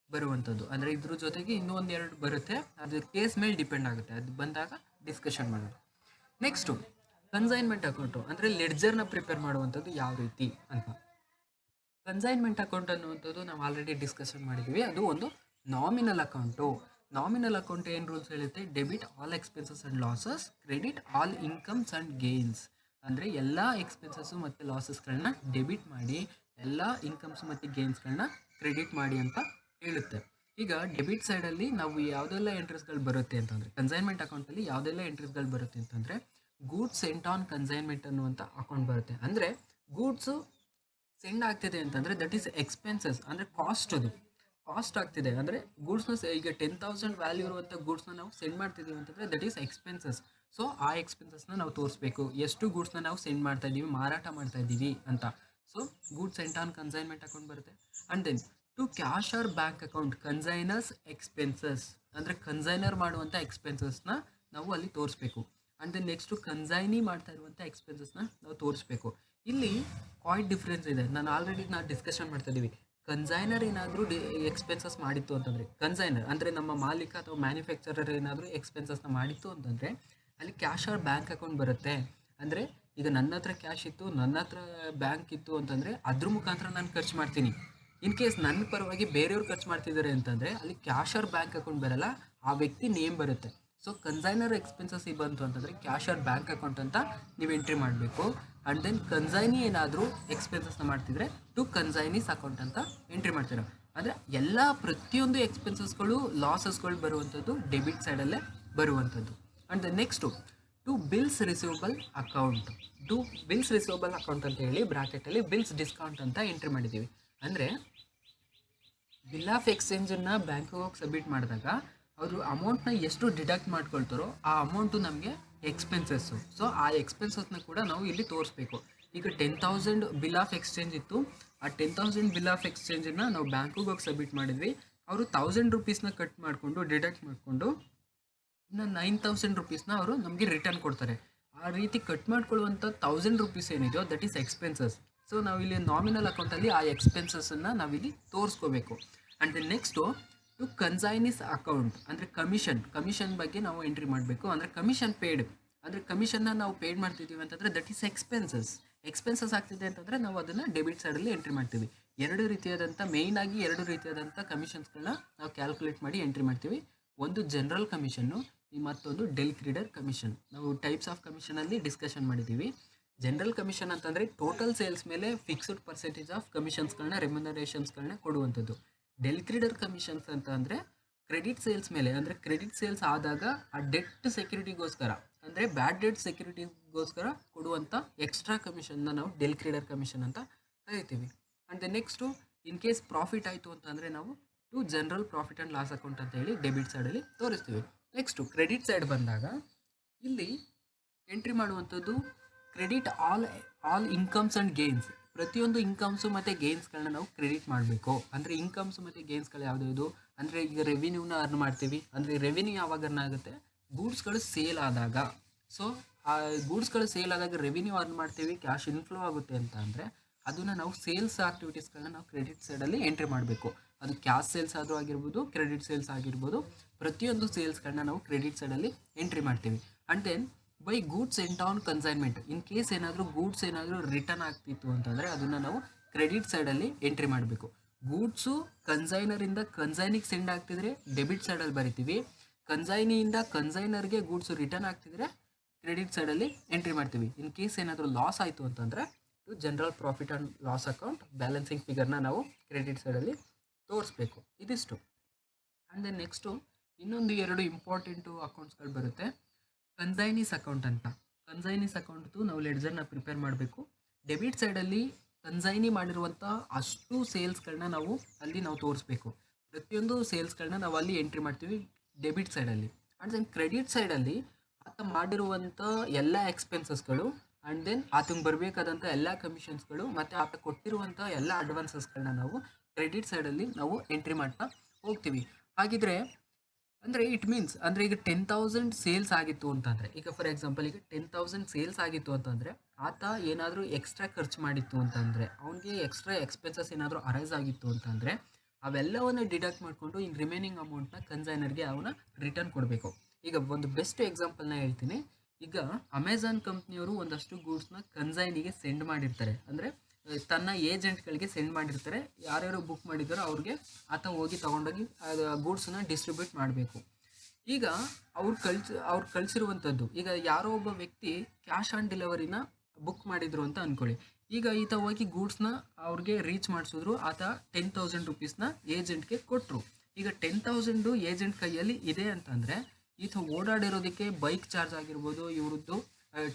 ಬರುವಂಥದ್ದು. ಅಂದರೆ ಇದ್ರ ಜೊತೆಗೆ ಇನ್ನೂ ಒಂದೆರಡು ಬರುತ್ತೆ, ಅದ್ರ ಕೇಸ್ ಮೇಲೆ ಡಿಪೆಂಡ್ ಆಗುತ್ತೆ, ಅದು ಬಂದಾಗ ಡಿಸ್ಕಷನ್ ಮಾಡೋಣ. ನೆಕ್ಸ್ಟು ಕನ್ಸೈನ್ಮೆಂಟ್ ಅಕೌಂಟು ಅಂದರೆ ಲೆಡ್ಜರ್ನ ಪ್ರಿಪೇರ್ ಮಾಡುವಂಥದ್ದು ಯಾವ ರೀತಿ ಅಂತ. ಕನ್ಸೈನ್ಮೆಂಟ್ ಅಕೌಂಟ್ ಅನ್ನುವಂಥದ್ದು ನಾವು ಆಲ್ರೆಡಿ ಡಿಸ್ಕಷನ್ ಮಾಡಿದ್ದೀವಿ. ಅದು ಒಂದು ನಾಮಿನಲ್ ಅಕೌಂಟು. ನಾಮಿನಲ್ ಅಕೌಂಟ್ ಏನು ರೂಲ್ಸ್ ಹೇಳುತ್ತೆ? Debit all expenses and losses, credit all incomes and gains. ಅಂದರೆ ಎಲ್ಲ ಎಕ್ಸ್ಪೆನ್ಸಸ್ಸು ಮತ್ತು ಲಾಸಸ್ಗಳನ್ನ ಡೆಬಿಟ್ ಮಾಡಿ, ಎಲ್ಲ ಇನ್ಕಮ್ಸ್ ಮತ್ತು ಗೇನ್ಸ್ಗಳನ್ನ ಕ್ರೆಡಿಟ್ ಮಾಡಿ ಅಂತ ಹೇಳುತ್ತೆ. ಈಗ ಡೆಬಿಟ್ ಸೈಡಲ್ಲಿ ನಾವು ಯಾವುದೆಲ್ಲ ಎಂಟ್ರೀಸ್ಗಳು ಬರುತ್ತೆ ಅಂತಂದರೆ, ಕನ್ಸೈನ್ಮೆಂಟ್ ಅಕೌಂಟಲ್ಲಿ ಯಾವುದೆಲ್ಲ ಎಂಟ್ರೀಸ್ಗಳು ಬರುತ್ತೆ ಅಂತಂದರೆ ಗೂಡ್ಸ್ ಸೆಂಟ್ ಆನ್ ಕನ್ಸೈನ್ಮೆಂಟ್ ಅನ್ನುವಂಥ ಅಕೌಂಟ್ ಬರುತ್ತೆ. ಅಂದರೆ ಗೂಡ್ಸು ಸೆಂಡ್ ಆಗ್ತಿದೆ ಅಂತಂದರೆ ದಟ್ ಈಸ್ ಎಕ್ಸ್ಪೆನ್ಸಸ್, ಅಂದರೆ ಕಾಸ್ಟ್. ಅದು ಕಾಸ್ಟ್ ಆಗ್ತಿದೆ ಅಂದರೆ ಗೂಡ್ಸ್ನ ಈಗ 10,000 ವ್ಯಾಲ್ಯೂ ಇರುವಂಥ ಗೂಡ್ಸ್ನ ನಾವು ಸೆಂಡ್ ಮಾಡ್ತಿದ್ದೀವಿ ಅಂತಂದರೆ ದಟ್ ಈಸ್ ಎಕ್ಸ್ಪೆನ್ಸಸ್. ಸೊ ಆ ಎಕ್ಸ್ಪೆನ್ಸಸ್ನ ನಾವು ತೋರಿಸ್ಬೇಕು, ಎಷ್ಟು ಗೂಡ್ಸ್ನ ನಾವು ಸೆಂಡ್ ಮಾಡ್ತಾ ಇದ್ದೀವಿ, ಮಾರಾಟ ಮಾಡ್ತಾ ಇದ್ದೀವಿ ಅಂತ. So goods sent on consignment account ಬರುತ್ತೆ. And then to cash or bank account consignor's expenses, ಅಂದರೆ ಕನ್ಸೈನರ್ ಮಾಡುವಂಥ ಎಕ್ಸ್ಪೆನ್ಸಸ್ನ ನಾವು ಅಲ್ಲಿ ತೋರಿಸ್ಬೇಕು. ಆ್ಯಂಡ್ ದೆನ್ ನೆಕ್ಸ್ಟು ಕನ್ಸೈನಿ ಮಾಡ್ತಾ ಇರುವಂಥ ಎಕ್ಸ್ಪೆನ್ಸಸ್ನ ನಾವು ತೋರಿಸ್ಬೇಕು. ಇಲ್ಲಿ ಕ್ವಾಯ್ಟ್ ಡಿಫ್ರೆನ್ಸ್ ಇದೆ. ನಾನು ಡಿಸ್ಕಷನ್ ಮಾಡ್ತಾ ಇದ್ದೀವಿ. ಕನ್ಸೈನರ್ ಏನಾದರೂ ಎಕ್ಸ್ಪೆನ್ಸಸ್ ಮಾಡಿತ್ತು ಅಂತಂದರೆ, ಕನ್ಸೈನರ್ ಅಂದರೆ ನಮ್ಮ ಮಾಲೀಕ ಅಥವಾ ಮ್ಯಾನುಫ್ಯಾಕ್ಚರರ್ ಏನಾದರೂ ಎಕ್ಸ್ಪೆನ್ಸಸ್ನ ಮಾಡಿತ್ತು ಅಂತಂದರೆ ಅಲ್ಲಿ ಕ್ಯಾಶ್ ಆರ್ ಬ್ಯಾಂಕ್ ಅಕೌಂಟ್ ಬರುತ್ತೆ. ಅಂದರೆ ಈಗ ನನ್ನ ಹತ್ರ ಕ್ಯಾಶ್ ಇತ್ತು, ನನ್ನ ಹತ್ರ ಬ್ಯಾಂಕ್ ಇತ್ತು ಅಂತಂದರೆ ಅದ್ರ ಮುಖಾಂತರ ನಾನು ಖರ್ಚು ಮಾಡ್ತೀನಿ. ಇನ್ ಕೇಸ್ ನನ್ನ ಪರವಾಗಿ ಬೇರೆಯವ್ರು ಖರ್ಚು ಮಾಡ್ತಿದ್ದಾರೆ ಅಂತಂದರೆ ಅಲ್ಲಿ ಕ್ಯಾಶ್ ಆರ್ ಬ್ಯಾಂಕ್ ಅಕೌಂಟ್ ಬರಲ್ಲ, ಆ ವ್ಯಕ್ತಿ ನೇಮ್ ಬರುತ್ತೆ. ಸೊ ಕನ್ಸೈನರ್ ಎಕ್ಸ್ಪೆನ್ಸಸ್ ಬಂತು ಅಂತಂದರೆ ಕ್ಯಾಶ್ ಆರ್ ಬ್ಯಾಂಕ್ ಅಕೌಂಟ್ ಅಂತ ನೀವು ಎಂಟ್ರಿ ಮಾಡಬೇಕು. ಆ್ಯಂಡ್ ದೆನ್ ಕನ್ಸೈನಿ ಏನಾದರೂ ಎಕ್ಸ್ಪೆನ್ಸಸ್ನ ಮಾಡ್ತಿದ್ರೆ ಟು ಕನ್ಸೈನೀಸ್ ಅಕೌಂಟ್ ಅಂತ ಎಂಟ್ರಿ ಮಾಡ್ತೀರಾ. ಅಂದರೆ ಎಲ್ಲ ಪ್ರತಿಯೊಂದು ಎಕ್ಸ್ಪೆನ್ಸಸ್ಗಳು, ಲಾಸಸ್ಗಳು ಬರುವಂಥದ್ದು ಡೆಬಿಟ್ ಸೈಡಲ್ಲೇ ಬರುವಂಥದ್ದು. And the next to bills receivable account. To bills receivable account ಅಂತ ಹೇಳಿ ಬ್ರಾಕೆಟಲ್ಲಿ ಬಿಲ್ಸ್ ಡಿಸ್ಕೌಂಟ್ ಅಂತ ಎಂಟ್ರಿ ಮಾಡಿದ್ದೀವಿ. ಅಂದರೆ ಬಿಲ್ ಆಫ್ ಎಕ್ಸ್ಚೇಂಜನ್ನು ಬ್ಯಾಂಕಿಗೆ ಹೋಗಿ ಸಬ್ಮಿಟ್ ಮಾಡಿದಾಗ ಅವರು ಅಮೌಂಟ್ನ ಎಷ್ಟು ಡಿಡಕ್ಟ್ ಮಾಡ್ಕೊಳ್ತಾರೋ ಆ ಅಮೌಂಟು ನಮಗೆ ಎಕ್ಸ್ಪೆನ್ಸಸ್ಸು. ಸೊ ಆ ಎಕ್ಸ್ಪೆನ್ಸಸ್ನ ಕೂಡ ನಾವು ಇಲ್ಲಿ ತೋರಿಸ್ಬೇಕು. ಈಗ 10,000 ಬಿಲ್ ಆಫ್ ಎಕ್ಸ್ಚೇಂಜ್ ಇತ್ತು, ಆ 10,000 ಬಿಲ್ ಆಫ್ ಎಕ್ಸ್ಚೇಂಜನ್ನು ನಾವು ಬ್ಯಾಂಕಿಗೆ ಹೋಗಿ ಸಬ್ಮಿಟ್ ಮಾಡಿದ್ವಿ. ಅವರು 1,000 ರೂಪೀಸ್ನ ಕಟ್ ಮಾಡಿಕೊಂಡು ಡಿಡಕ್ಟ್ ಮಾಡಿಕೊಂಡು ಇನ್ನು 9,000 ರೂಪೀಸ್ನ ಅವರು ನಮಗೆ ರಿಟರ್ನ್ ಕೊಡ್ತಾರೆ. ಆ ರೀತಿ ಕಟ್ ಮಾಡ್ಕೊಳ್ಳುವಂಥ 1,000 ರೂಪೀಸ್ ಏನಿದೆಯೋ ದಟ್ ಈಸ್ ಎಕ್ಸ್ಪೆನ್ಸಸ್. ಸೊ ನಾವಿಲ್ಲಿ ನಾಮಿನಲ್ ಅಕೌಂಟಲ್ಲಿ ಆ ಎಕ್ಸ್ಪೆನ್ಸಸ್ಸನ್ನು ನಾವಿಲ್ಲಿ ತೋರಿಸ್ಕೋಬೇಕು. And the next to consignee's account ಅಂದರೆ ಕಮಿಷನ್ ಬಗ್ಗೆ ನಾವು ಎಂಟ್ರಿ ಮಾಡಬೇಕು. ಅಂದರೆ ಕಮಿಷನ್ ಪೇಯ್ಡ್, ಅಂದರೆ ಕಮಿಷನ್ನ ನಾವು ಪೇಯ್ಡ್ ಮಾಡ್ತಿದ್ದೀವಿ ಅಂತಂದರೆ ದಟ್ ಈಸ್ ಎಕ್ಸ್ಪೆನ್ಸಸ್ ಆಗ್ತಿದೆ ಅಂತಂದರೆ ನಾವು ಅದನ್ನು ಡೆಬಿಟ್ ಸೈಡಲ್ಲಿ ಎಂಟ್ರಿ ಮಾಡ್ತೀವಿ. ಎರಡು ರೀತಿಯಾದಂಥ ಕಮಿಷನ್ಸ್ಗಳನ್ನ ನಾವು ಕ್ಯಾಲ್ಕುಲೇಟ್ ಮಾಡಿ ಎಂಟ್ರಿ ಮಾಡ್ತೀವಿ. ಒಂದು ಜನರಲ್ ಕಮಿಷನ್ನು, ಮತ್ತೊಂದು ಡೆಲ್ ಕ್ರೀಡರ್ ಕಮಿಷನ್. ನಾವು ಟೈಪ್ಸ್ ಆಫ್ ಕಮಿಷನಲ್ಲಿ ಡಿಸ್ಕಷನ್ ಮಾಡಿದ್ದೀವಿ. ಜನರಲ್ ಕಮಿಷನ್ ಅಂತಂದರೆ ಟೋಟಲ್ ಸೇಲ್ಸ್ ಮೇಲೆ ಫಿಕ್ಸ್ಡ್ ಪರ್ಸೆಂಟೇಜ್ ಆಫ್ ಕಮಿಷನ್ಸ್ಗಳನ್ನ, ರೆಮ್ಯುನರೇಷನ್ಸ್ಗಳನ್ನ ಕೊಡುವಂಥದ್ದು. ಡೆಲ್ ಕ್ರೀಡರ್ ಕಮಿಷನ್ಸ್ ಅಂತ ಅಂದರೆ ಕ್ರೆಡಿಟ್ ಸೇಲ್ಸ್ ಮೇಲೆ, ಅಂದರೆ ಕ್ರೆಡಿಟ್ ಸೇಲ್ಸ್ ಆದಾಗ ಆ ಡೆಟ್ ಸೆಕ್ಯೂರಿಟಿಗೋಸ್ಕರ, ಅಂದರೆ ಬ್ಯಾಡ್ ಡೆಟ್ ಸೆಕ್ಯೂರಿಟಿಗೋಸ್ಕರ ಕೊಡುವಂಥ ಎಕ್ಸ್ಟ್ರಾ ಕಮಿಷನ್ನ ನಾವು ಡೆಲ್ ಕ್ರೀಡರ್ ಕಮಿಷನ್ ಅಂತ ಕರಿತೀವಿ. And the next in case profit ಆಯಿತು ಅಂತಂದರೆ ನಾವು to general profit and loss account ಅಂತ ಹೇಳಿ ಡೆಬಿಟ್ ಸೈಡಲ್ಲಿ ತೋರಿಸ್ತೀವಿ. ನೆಕ್ಸ್ಟು ಕ್ರೆಡಿಟ್ ಸೈಡ್ ಬಂದಾಗ ಇಲ್ಲಿ ಎಂಟ್ರಿ ಮಾಡುವಂಥದ್ದು credit all incomes and gains. ಪ್ರತಿಯೊಂದು ಇನ್ಕಮ್ಸು ಮತ್ತು ಗೇನ್ಸ್ಗಳನ್ನ ನಾವು ಕ್ರೆಡಿಟ್ ಮಾಡಬೇಕು. ಅಂದರೆ ಇನ್ಕಮ್ಸು ಮತ್ತು ಗೇನ್ಸ್ಗಳು ಯಾವುದು? ಅಂದರೆ ಈಗ ರೆವಿನ್ಯೂನ ಅರ್ನ್ ಮಾಡ್ತೀವಿ. ಅಂದರೆ ರೆವಿನ್ಯೂ ಯಾವಾಗ ಅರ್ನ್ ಆಗುತ್ತೆ? ಗೂಡ್ಸ್ಗಳು ಸೇಲ್ ಆದಾಗ. ಸೊ ಆ ಗೂಡ್ಸ್ಗಳು ಸೇಲ್ ಆದಾಗ ರೆವಿನ್ಯೂ ಅರ್ನ್ ಮಾಡ್ತೀವಿ, ಕ್ಯಾಶ್ ಇನ್ಫ್ಲೋ ಆಗುತ್ತೆ ಅಂತ ಅಂದರೆ ಅದನ್ನು ನಾವು ಸೇಲ್ಸ್ ಆಕ್ಟಿವಿಟೀಸ್ಗಳನ್ನ ನಾವು ಕ್ರೆಡಿಟ್ ಸೈಡಲ್ಲಿ ಎಂಟ್ರಿ ಮಾಡಬೇಕು. ಅದು ಕ್ಯಾಶ್ ಸೇಲ್ಸ್ ಆದರೂ ಆಗಿರ್ಬೋದು, ಕ್ರೆಡಿಟ್ ಸೇಲ್ಸ್ ಆಗಿರ್ಬೋದು, ಪ್ರತಿಯೊಂದು ಸೇಲ್ಸ್ಗಳನ್ನ ನಾವು ಕ್ರೆಡಿಟ್ ಸೈಡಲ್ಲಿ ಎಂಟ್ರಿ ಮಾಡ್ತೀವಿ. And then by goods sent on consignment, in case ಏನಾದರೂ ಗೂಡ್ಸ್ ಏನಾದರೂ ರಿಟರ್ನ್ ಆಗ್ತಿತ್ತು ಅಂತಂದರೆ ಅದನ್ನು ನಾವು ಕ್ರೆಡಿಟ್ ಸೈಡಲ್ಲಿ ಎಂಟ್ರಿ ಮಾಡಬೇಕು. ಗೂಡ್ಸು ಕನ್ಸೈನರಿಂದ ಕನ್ಸೈನಿಗೆ ಸೆಂಡ್ ಆಗ್ತಿದ್ರೆ ಡೆಬಿಟ್ ಸೈಡಲ್ಲಿ ಬರಿತೀವಿ. ಕನ್ಸೈನಿಯಿಂದ ಕನ್ಸೈನರ್ಗೆ ಗೂಡ್ಸು ರಿಟರ್ನ್ ಆಗ್ತಿದ್ರೆ ಕ್ರೆಡಿಟ್ ಸೈಡಲ್ಲಿ ಎಂಟ್ರಿ ಮಾಡ್ತೀವಿ. ಇನ್ ಕೇಸ್ ಏನಾದರೂ ಲಾಸ್ ಆಯಿತು ಅಂತಂದರೆ to general profit and loss account balancing ಫಿಗರ್ನ ನಾವು ಕ್ರೆಡಿಟ್ ಸೈಡಲ್ಲಿ ತೋರಿಸ್ಬೇಕು. ಇದಿಷ್ಟು. ಆ್ಯಂಡ್ ದೆನ್ ನೆಕ್ಸ್ಟು ಇನ್ನೊಂದು 2 ಇಂಪಾರ್ಟೆಂಟು ಅಕೌಂಟ್ಸ್ಗಳು ಬರುತ್ತೆ. ಕನ್ಸೈನೀಸ್ ಅಕೌಂಟ್ ಅಂತ. ಕನ್ಸೈನೀಸ್ ಅಕೌಂಟ್ದು ನಾವು ಲೆಡ್ಜರ್ನ ಪ್ರಿಪೇರ್ ಮಾಡಬೇಕು. ಡೆಬಿಟ್ ಸೈಡಲ್ಲಿ ಕನ್ಸೈನಿ ಮಾಡಿರುವಂಥ ಅಷ್ಟು ಸೇಲ್ಸ್ಗಳನ್ನ ನಾವು ತೋರಿಸ್ಬೇಕು. ಪ್ರತಿಯೊಂದು ಸೇಲ್ಸ್ಗಳನ್ನ ನಾವು ಅಲ್ಲಿ ಎಂಟ್ರಿ ಮಾಡ್ತೀವಿ ಡೆಬಿಟ್ ಸೈಡಲ್ಲಿ. ಆ್ಯಂಡ್ ದೆನ್ ಕ್ರೆಡಿಟ್ ಸೈಡಲ್ಲಿ ಆತ ಮಾಡಿರುವಂಥ ಎಲ್ಲ ಎಕ್ಸ್ಪೆನ್ಸಸ್ಗಳು, ಆ್ಯಂಡ್ ದೆನ್ ಆತಂಗೆ ಬರಬೇಕಾದಂಥ ಎಲ್ಲ ಕಮಿಷನ್ಸ್ಗಳು ಮತ್ತು ಆತ ಕೊಟ್ಟಿರುವಂಥ ಎಲ್ಲ ಅಡ್ವಾನ್ಸಸ್ಗಳನ್ನ ನಾವು ಕ್ರೆಡಿಟ್ ಸೈಡಲ್ಲಿ ನಾವು ಎಂಟ್ರಿ ಮಾಡ್ತಾ ಹೋಗ್ತೀವಿ. ಹಾಗಿದ್ರೆ ಅಂದರೆ ಇಟ್ ಮೀನ್ಸ್ ಅಂದರೆ ಈಗ 10,000 ಸೇಲ್ಸ್ ಆಗಿತ್ತು ಅಂತಂದರೆ, ಈಗ ಫಾರ್ ಎಕ್ಸಾಂಪಲ್ ಈಗ 10,000 ಸೇಲ್ಸ್ ಆಗಿತ್ತು ಅಂತಂದರೆ ಆತ ಏನಾದರೂ ಎಕ್ಸ್ಟ್ರಾ ಖರ್ಚು ಮಾಡಿತ್ತು ಅಂತಂದರೆ, ಅವನಿಗೆ ಎಕ್ಸ್ಟ್ರಾ ಎಕ್ಸ್ಪೆನ್ಸಸ್ ಏನಾದರೂ ಅರೈಸ್ ಆಗಿತ್ತು ಅಂತಂದರೆ ಅವೆಲ್ಲವನ್ನು ಡಿಡಕ್ಟ್ ಮಾಡಿಕೊಂಡು ಇನ್ ರಿಮೈನಿಂಗ್ ಅಮೌಂಟ್ನ ಕನ್ಸೈನರ್ಗೆ ಅವನ ರಿಟರ್ನ್ ಕೊಡಬೇಕು. ಈಗ ಒಂದು ಬೆಸ್ಟ್ ಎಕ್ಸಾಂಪಲ್ನ ಹೇಳ್ತೀನಿ. ಈಗ ಅಮೆಝಾನ್ ಕಂಪ್ನಿಯವರು ಒಂದಷ್ಟು ಗೂಡ್ಸ್ನ ಕನ್ಸೈನಿಗೆ ಸೆಂಡ್ ಮಾಡಿರ್ತಾರೆ, ಅಂದರೆ ತನ್ನ ಏಜೆಂಟ್ಗಳಿಗೆ ಸೆಂಡ್ ಮಾಡಿರ್ತಾರೆ. ಯಾರ್ಯಾರು ಬುಕ್ ಮಾಡಿದ್ದಾರೋ ಅವ್ರಿಗೆ ಆತ ಹೋಗಿ ತೊಗೊಂಡೋಗಿ ಗೂಡ್ಸನ್ನ ಡಿಸ್ಟ್ರಿಬ್ಯೂಟ್ ಮಾಡಬೇಕು. ಈಗ ಅವ್ರು ಕಳಿಸಿರುವಂಥದ್ದು, ಈಗ ಯಾರೋ ಒಬ್ಬ ವ್ಯಕ್ತಿ ಕ್ಯಾಶ್ ಆನ್ ಡೆಲಿವರಿನ ಬುಕ್ ಮಾಡಿದ್ರು ಅಂತ ಅಂದ್ಕೊಳ್ಳಿ. ಈಗ ಈತ ಹೋಗಿ ಗೂಡ್ಸ್ನ ಅವ್ರಿಗೆ ರೀಚ್ ಮಾಡಿಸಿದ್ರು, ಆತ 10,000 ರುಪೀಸ್ನ ಏಜೆಂಟ್ಗೆ ಕೊಟ್ಟರು. ಈಗ 10,000 ಏಜೆಂಟ್ ಕೈಯಲ್ಲಿ ಇದೆ ಅಂತಂದರೆ ಈತ ಓಡಾಡಿರೋದಕ್ಕೆ ಬೈಕ್ ಚಾರ್ಜ್ ಆಗಿರ್ಬೋದು, ಇವ್ರದ್ದು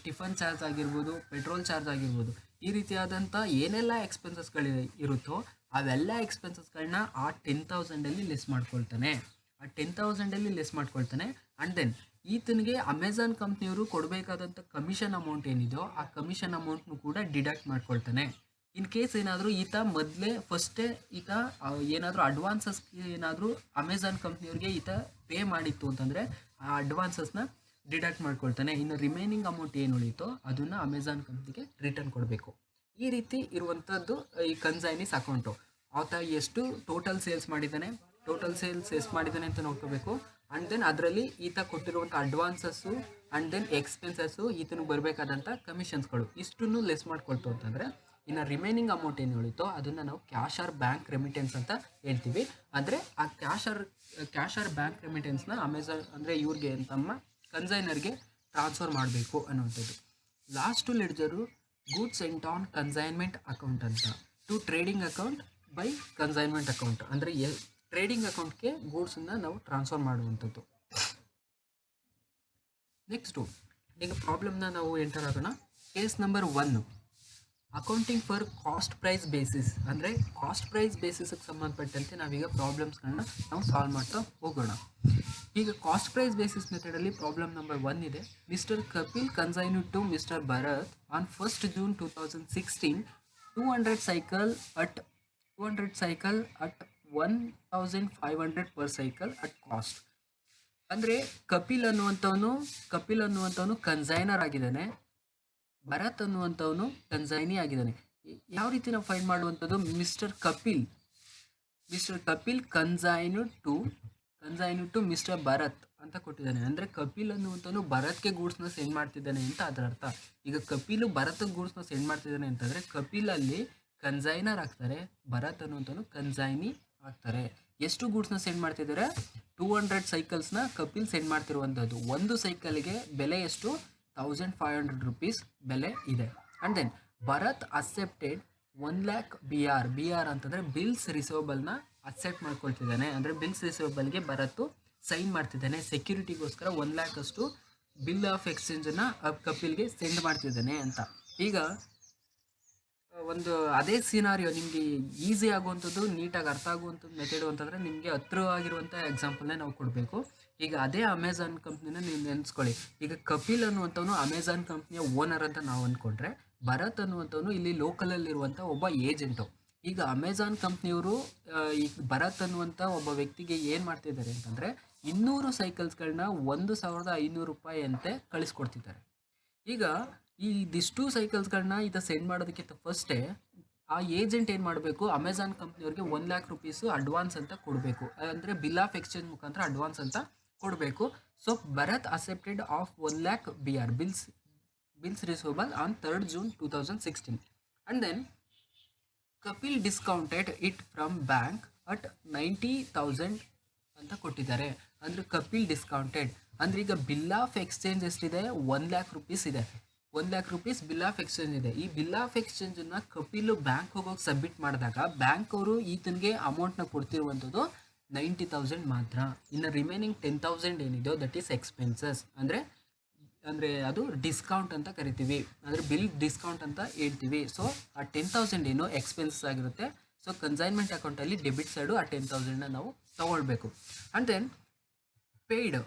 ಟಿಫನ್ ಚಾರ್ಜ್ ಆಗಿರ್ಬೋದು, ಪೆಟ್ರೋಲ್ ಚಾರ್ಜ್ ಆಗಿರ್ಬೋದು, ಈ ರೀತಿಯಾದಂಥ ಏನೆಲ್ಲ ಎಕ್ಸ್ಪೆನ್ಸಸ್ಗಳು ಇರುತ್ತೋ ಅವೆಲ್ಲ ಎಕ್ಸ್ಪೆನ್ಸಸ್ಗಳನ್ನ ಆ 10,000 ಲೆಸ್ ಮಾಡ್ಕೊಳ್ತಾನೆ. ಆ 10,000 ಲೆಸ್ ಮಾಡ್ಕೊಳ್ತಾನೆ. ಆ್ಯಂಡ್ ದೆನ್ ಈತನಿಗೆ ಅಮೆಝಾನ್ ಕಂಪ್ನಿಯವರು ಕೊಡಬೇಕಾದಂಥ ಕಮಿಷನ್ ಅಮೌಂಟ್ ಏನಿದೆಯೋ ಆ ಕಮಿಷನ್ ಅಮೌಂಟ್ನು ಕೂಡ ಡಿಡಕ್ಟ್ ಮಾಡ್ಕೊಳ್ತಾನೆ. ಇನ್ ಕೇಸ್ ಏನಾದರೂ ಈತ ಫಸ್ಟೇ ಈತ ಏನಾದರೂ ಅಡ್ವಾನ್ಸಸ್ ಏನಾದರೂ ಅಮೆಝಾನ್ ಕಂಪ್ನಿಯವ್ರಿಗೆ ಈತ ಪೇ ಮಾಡಿತ್ತು ಅಂತಂದರೆ ಆ ಅಡ್ವಾನ್ಸಸ್ನ ಡಿಡಕ್ಟ್ ಮಾಡ್ಕೊಳ್ತಾನೆ. ಇನ್ನು ರಿಮೈನಿಂಗ್ ಅಮೌಂಟ್ ಏನು ಉಳಿತೋ ಅದನ್ನು ಅಮೆಝಾನ್ ಕಂಪ್ನಿಗೆ ರಿಟರ್ನ್ ಕೊಡಬೇಕು. ಈ ರೀತಿ ಇರುವಂಥದ್ದು ಈ ಕನ್ಸೈನಿಸ್ ಅಕೌಂಟು. ಆತ ಎಷ್ಟು ಟೋಟಲ್ ಸೇಲ್ಸ್ ಮಾಡಿದ್ದಾನೆ ಎಷ್ಟು ಮಾಡಿದ್ದಾನೆ ಅಂತ ನೋಡ್ಕೋಬೇಕು. ಆ್ಯಂಡ್ ದೆನ್ ಅದರಲ್ಲಿ ಈತ ಕೊಟ್ಟಿರುವಂಥ ಅಡ್ವಾನ್ಸಸ್ಸು ಆ್ಯಂಡ್ ದೆನ್ ಎಕ್ಸ್ಪೆನ್ಸಸ್ಸು, ಈತನಿಗೆ ಬರಬೇಕಾದಂಥ ಕಮಿಷನ್ಸ್ಗಳು ಇಷ್ಟನ್ನು ಲೆಸ್ ಮಾಡ್ಕೊಳ್ತು ಅಂತಂದರೆ ಇನ್ನು ರಿಮೈನಿಂಗ್ ಅಮೌಂಟ್ ಏನು ಉಳಿತೋ ಅದನ್ನು ನಾವು ಕ್ಯಾಶ್ ಆರ್ ಬ್ಯಾಂಕ್ ರೆಮಿಟೆನ್ಸ್ ಅಂತ ಹೇಳ್ತೀವಿ. ಅಂದರೆ ಆ ಕ್ಯಾಶ್ ಆರ್ ಬ್ಯಾಂಕ್ ರೆಮಿಟೆನ್ಸ್ನ ಅಮೆಝಾನ್ ಅಂದರೆ ಇವ್ರಿಗೆ ತಮ್ಮ ಕನ್ಸೈನರ್ಗೆ ಟ್ರಾನ್ಸ್ಫರ್ ಮಾಡಬೇಕು ಅನ್ನುವಂಥದ್ದು. Last ledger goods sent on consignment account ಅಂತ, to trading account by consignment account. ಅಂದರೆ ಟ್ರೇಡಿಂಗ್ ಅಕೌಂಟ್ಗೆ ಗೂಡ್ಸನ್ನು ನಾವು ಟ್ರಾನ್ಸ್ಫರ್ ಮಾಡುವಂಥದ್ದು. ನೆಕ್ಸ್ಟು ಈಗ ಪ್ರಾಬ್ಲಮ್ನ ನಾವು ಎಂಟರ್ ಆಗೋಣ. Case number 1, accounting for cost price basis. ಅಂದರೆ ಕಾಸ್ಟ್ ಪ್ರೈಸ್ ಬೇಸಿಸ್ಗೆ ಸಂಬಂಧಪಟ್ಟಂತೆ ನಾವೀಗ ಪ್ರಾಬ್ಲಮ್ಸ್ಗಳನ್ನ ನಾವು ಸಾಲ್ವ್ ಮಾಡ್ತಾ ಹೋಗೋಣ. ಈಗ ಕಾಸ್ಟ್ ಪ್ರೈಸ್ ಬೇಸಿಸ್ ಮೆಥಡಲ್ಲಿ ಪ್ರಾಬ್ಲಮ್ ನಂಬರ್ 1 ಇದೆ. Mister Kapil consigned to mister Bharat on 1st June 2016 200 cycle at 1,500 per cycle at cost. ಅಂದರೆ ಕಪಿಲ್ ಅನ್ನುವಂಥವನು ಕನ್ಸೈನರ್ ಆಗಿದ್ದಾನೆ, ಭರತ್ ಅನ್ನುವಂಥವನು ಕನ್ಸೈನಿ ಆಗಿದ್ದಾನೆ. ಯಾವ ರೀತಿ ನಾವು ಫೈಂಡ್ ಮಾಡುವಂಥದ್ದು? Mister Kapil consigned to mister Bharat ಅಂತ ಕೊಟ್ಟಿದ್ದಾನೆ. ಅಂದರೆ ಕಪಿಲ್ ಅನ್ನುವಂಥವನು ಭರತ್ಗೆ ಗೂಡ್ಸ್ನ ಸೆಂಡ್ ಮಾಡ್ತಿದ್ದಾನೆ ಅಂತ ಅದರ ಅರ್ಥ. ಈಗ ಕಪಿಲು ಭರತ್ಗೆ ಗೂಡ್ಸ್ನ ಸೆಂಡ್ ಮಾಡ್ತಿದ್ದಾನೆ ಅಂತಂದರೆ ಕಪಿಲಲ್ಲಿ ಕನ್ಸೈನರ್ ಆಗ್ತಾರೆ, ಭರತ್ ಅನ್ನುವಂಥವನು ಕನ್ಸೈನಿ ಆಗ್ತಾರೆ. ಎಷ್ಟು ಗೂಡ್ಸ್ನ ಸೆಂಡ್ ಮಾಡ್ತಿದ್ದಾರೆ? 200 ಸೈಕಲ್ಸ್ನ ಕಪಿಲ್ ಸೆಂಡ್ ಮಾಡ್ತಿರುವಂಥದ್ದು. ಒಂದು ಸೈಕಲ್ಗೆ ಬೆಲೆ ಎಷ್ಟು? 1,500 ರುಪೀಸ್ ಬೆಲೆ ಇದೆ. And then Bharat accepted 1 lakh BR ಅಂತಂದರೆ ಬಿಲ್ಸ್ ರಿಸೀವಬಲ್ನ ಅಕ್ಸೆಪ್ಟ್ ಮಾಡ್ಕೊಳ್ತಿದ್ದಾನೆ. ಅಂದರೆ ಬಿಲ್ಸ್ ರಿಸೀವಬಲ್ಗೆ ಭರತ್ ಸೈನ್ ಮಾಡ್ತಿದ್ದಾನೆ. ಸೆಕ್ಯೂರಿಟಿಗೋಸ್ಕರ 1 lakh ಅಷ್ಟು ಬಿಲ್ ಆಫ್ ಎಕ್ಸ್ಚೇಂಜನ್ನು ಕಪಿಲ್ಗೆ ಸೆಂಡ್ ಮಾಡ್ತಿದ್ದಾನೆ ಅಂತ. ಈಗ ಒಂದು ಅದೇ ಸಿನಾರಿಯೋ ನಿಮಗೆ ಈಸಿ ಆಗುವಂಥದ್ದು, ನೀಟಾಗಿ ಅರ್ಥ ಆಗುವಂಥದ್ದು ಮೆಥಡು ಅಂತಂದರೆ ನಿಮಗೆ ಹತ್ತಿರವಾಗಿರುವಂಥ ಎಕ್ಸಾಂಪಲ್ನೇ ನಾವು ಕೊಡಬೇಕು. ಈಗ ಅದೇ ಅಮೆಝಾನ್ ಕಂಪ್ನಿನ ನೀವು ನೆನೆಸ್ಕೊಳ್ಳಿ. ಈಗ ಕಪಿಲ್ ಅನ್ನುವಂಥವನು ಅಮೆಝಾನ್ ಕಂಪ್ನಿಯ ಓನರ್ ಅಂತ ನಾವು ಅಂದ್ಕೊಂಡ್ರೆ, ಭರತ್ ಅನ್ನುವಂಥವನು ಇಲ್ಲಿ ಲೋಕಲಲ್ಲಿರುವಂಥ ಒಬ್ಬ ಏಜೆಂಟು. ಈಗ ಅಮೆಝಾನ್ ಕಂಪ್ನಿಯವರು ಈ ಭರತ್ ಅನ್ನುವಂಥ ಒಬ್ಬ ವ್ಯಕ್ತಿಗೆ ಏನು ಮಾಡ್ತಿದ್ದಾರೆ ಅಂತಂದರೆ 200 ಸೈಕಲ್ಸ್ಗಳನ್ನ 1,500 ರೂಪಾಯಿ ಅಂತೆ ಕಳಿಸ್ಕೊಡ್ತಿದ್ದಾರೆ. ಈಗ ಇದಿಷ್ಟು ಸೈಕಲ್ಸ್ಗಳನ್ನ ಈತ ಸೆಂಡ್ ಮಾಡೋದಕ್ಕಿಂತ ಫಸ್ಟೇ ಆ ಏಜೆಂಟ್ ಏನು ಮಾಡಬೇಕು? ಅಮೆಝಾನ್ ಕಂಪ್ನಿಯವ್ರಿಗೆ 1 lakh ರುಪೀಸು ಅಡ್ವಾನ್ಸ್ ಅಂತ ಕೊಡಬೇಕು. ಅಂದರೆ ಬಿಲ್ ಆಫ್ ಎಕ್ಸ್ಚೇಂಜ್ ಮುಖಾಂತರ ಅಡ್ವಾನ್ಸ್ ಅಂತ ಕೊಡಬೇಕು. So Bharat accepted of 1 lakh BR bills receivable on 3rd June 2016. And then Kapil discounted it from bank at 90,000 ಅಂತ ಕೊಟ್ಟಿದ್ದಾರೆ. ಅಂದರೆ ಕಪಿಲ್ ಡಿಸ್ಕೌಂಟೆಡ್ ಅಂದರೆ ಈಗ ಬಿಲ್ ಆಫ್ ಎಕ್ಸ್ಚೇಂಜ್ ಎಷ್ಟಿದೆ? 1 lakh ರುಪೀಸ್ ಇದೆ. 1 lakh rupees bill of exchange ಇದೆ. ಈ ಬಿಲ್ ಆಫ್ ಎಕ್ಸ್ಚೇಂಜನ್ನು ಕಪಿಲ್ ಬ್ಯಾಂಕ್ ಹೋಗೋಕೆ ಸಬ್ಮಿಟ್ ಮಾಡಿದಾಗ ಬ್ಯಾಂಕ್ ಅವರು ಈತನಿಗೆ ಅಮೌಂಟ್ನ ಕೊಡ್ತಿರುವಂಥದ್ದು 90,000 ಮಾತ್ರ. ಇನ್ನು ರಿಮೈನಿಂಗ್ 10,000 ಏನಿದೆಯೋ ದಟ್ ಈಸ್ ಎಕ್ಸ್ಪೆನ್ಸಸ್. ಅಂದರೆ ಅದು ಡಿಸ್ಕೌಂಟ್ ಅಂತ ಕರಿತೀವಿ, ಅಂದರೆ ಬಿಲ್ ಡಿಸ್ಕೌಂಟ್ ಅಂತ ಹೇಳ್ತೀವಿ. ಸೊ ಆ 10,000 ಏನು ಎಕ್ಸ್ಪೆನ್ಸಸ್ ಆಗಿರುತ್ತೆ. ಸೊ ಕನ್ಸೈನ್ಮೆಂಟ್ ಅಕೌಂಟಲ್ಲಿ ಡೆಬಿಟ್ ಸೈಡು ಆ 10,000ನ ನಾವು ತೊಗೊಳ್ಬೇಕು. And then paid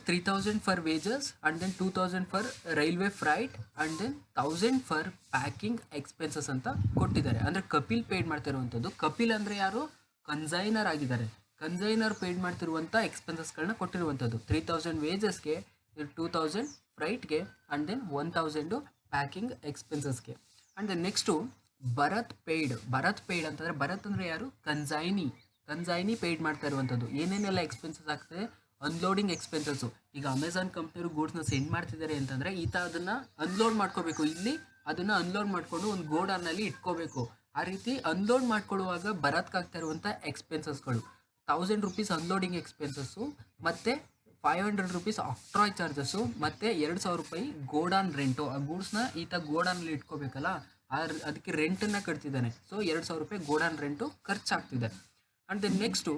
3,000 for wages and then 2,000 for railway freight and then 1,000 for packing expenses ಅಂತ ಕೊಟ್ಟಿದ್ದಾರೆ. ಅಂದರೆ ಕಪಿಲ್ ಪೇಯ್ಡ್ ಮಾಡ್ತಿರುವಂಥದ್ದು. ಕಪಿಲ್ ಅಂದರೆ ಯಾರು? ಕನ್ಸೈನರ್ ಆಗಿದ್ದಾರೆ. ಕನ್ಸೈನರ್ ಪೇಯ್ಡ್ ಮಾಡ್ತಿರುವಂಥ ಎಕ್ಸ್ಪೆನ್ಸಸ್ಗಳನ್ನ ಕೊಟ್ಟಿರುವಂಥದ್ದು. 3000 ವೇಜಸ್ಗೆ, 2000 ಫ್ರೈಟ್ಗೆ, ಆ್ಯಂಡ್ ದೆನ್ 1000 ಪ್ಯಾಕಿಂಗ್ ಎಕ್ಸ್ಪೆನ್ಸಸ್ಗೆ. And then next Bharat paid ಅಂತಂದರೆ, ಭರತ್ ಅಂದರೆ ಯಾರು? ಕನ್ಸೈನಿ ಪೇಯ್ಡ್ ಮಾಡ್ತಾ ಇರುವಂಥದ್ದು. ಏನೇನೆಲ್ಲ ಎಕ್ಸ್ಪೆನ್ಸಸ್ ಆಗ್ತದೆ? Unloading expenses. ಈಗ ಅಮೆಝಾನ್ ಕಂಪ್ನಿಯವರು ಗೂಡ್ಸ್ನ ಸೆಂಡ್ ಮಾಡ್ತಿದ್ದಾರೆ ಅಂತಂದರೆ ಈತ ಅದನ್ನು ಅನ್ಲೋಡ್ ಮಾಡ್ಕೋಬೇಕು. ಇಲ್ಲಿ ಅದನ್ನು ಅನ್ಲೋಡ್ ಮಾಡಿಕೊಂಡು ಒಂದು ಗೋಡಾನಲ್ಲಿ ಇಟ್ಕೋಬೇಕು. ಆ ರೀತಿ ಅನ್ಲೋಡ್ ಮಾಡ್ಕೊಳ್ಳುವಾಗ ಭರತ್ಕಾಗ್ತಾ ಇರುವಂಥ ಎಕ್ಸ್ಪೆನ್ಸಸ್ಗಳು 1000 ರೂಪೀಸ್ ಅನ್ಲೋಡಿಂಗ್ ಎಕ್ಸ್ಪೆನ್ಸಸ್ಸು, ಮತ್ತು 500 ರೂಪೀಸ್ ಆಕ್ಟ್ರಾಯ್ ಚಾರ್ಜಸ್ಸು, ಮತ್ತು 2000 ರೂಪಾಯಿ ಗೋಡಾನ್ ರೆಂಟು. ಆ ಗೂಡ್ಸ್ನ ಈತ ಗೋಡಾನಲ್ಲಿ ಇಟ್ಕೋಬೇಕಲ್ಲ, ಅದಕ್ಕೆ ರೆಂಟನ್ನು ಕಟ್ತಿದ್ದಾನೆ. ಸೊ 2000 ರೂಪಾಯಿ ಗೋಡಾನ್ ರೆಂಟು ಖರ್ಚಾಗ್ತಿದೆ. And then next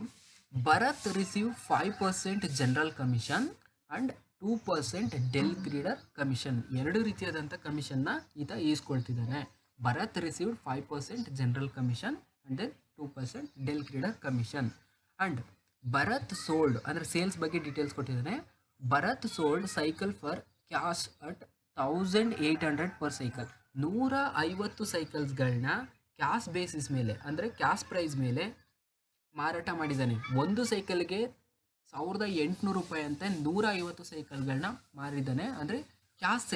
Bharat receive 5% general commission and 2% del credere commission. 2 ರೀತಿಯಾದಂಥ ಕಮಿಷನ್ನ ಈತ ಈಸ್ಕೊಳ್ತಿದ್ದಾನೆ. Bharat received 5% general commission and then 2% del credere commission. And Bharat sold ಅಂದರೆ ಸೇಲ್ಸ್ ಬಗ್ಗೆ ಡೀಟೇಲ್ಸ್ ಕೊಟ್ಟಿದ್ದಾನೆ. Bharat sold cycle for cash at 1800 per cycle. 150 ಸೈಕಲ್ಸ್ಗಳನ್ನ cash basis ಮೇಲೆ ಅಂದರೆ ಕ್ಯಾಶ್ ಪ್ರೈಸ್ ಮೇಲೆ ಮಾರಾಟ ಮಾಡಿದ್ದಾನೆ. ಒಂದು ಸೈಕಲ್ಗೆ 1800 ರೂಪಾಯಿ ಅಂತ 150 ಸೈಕಲ್ಗಳನ್ನ ಮಾರಿದ್ದಾನೆ. ಅಂದರೆ ಕ್ಯಾಶ್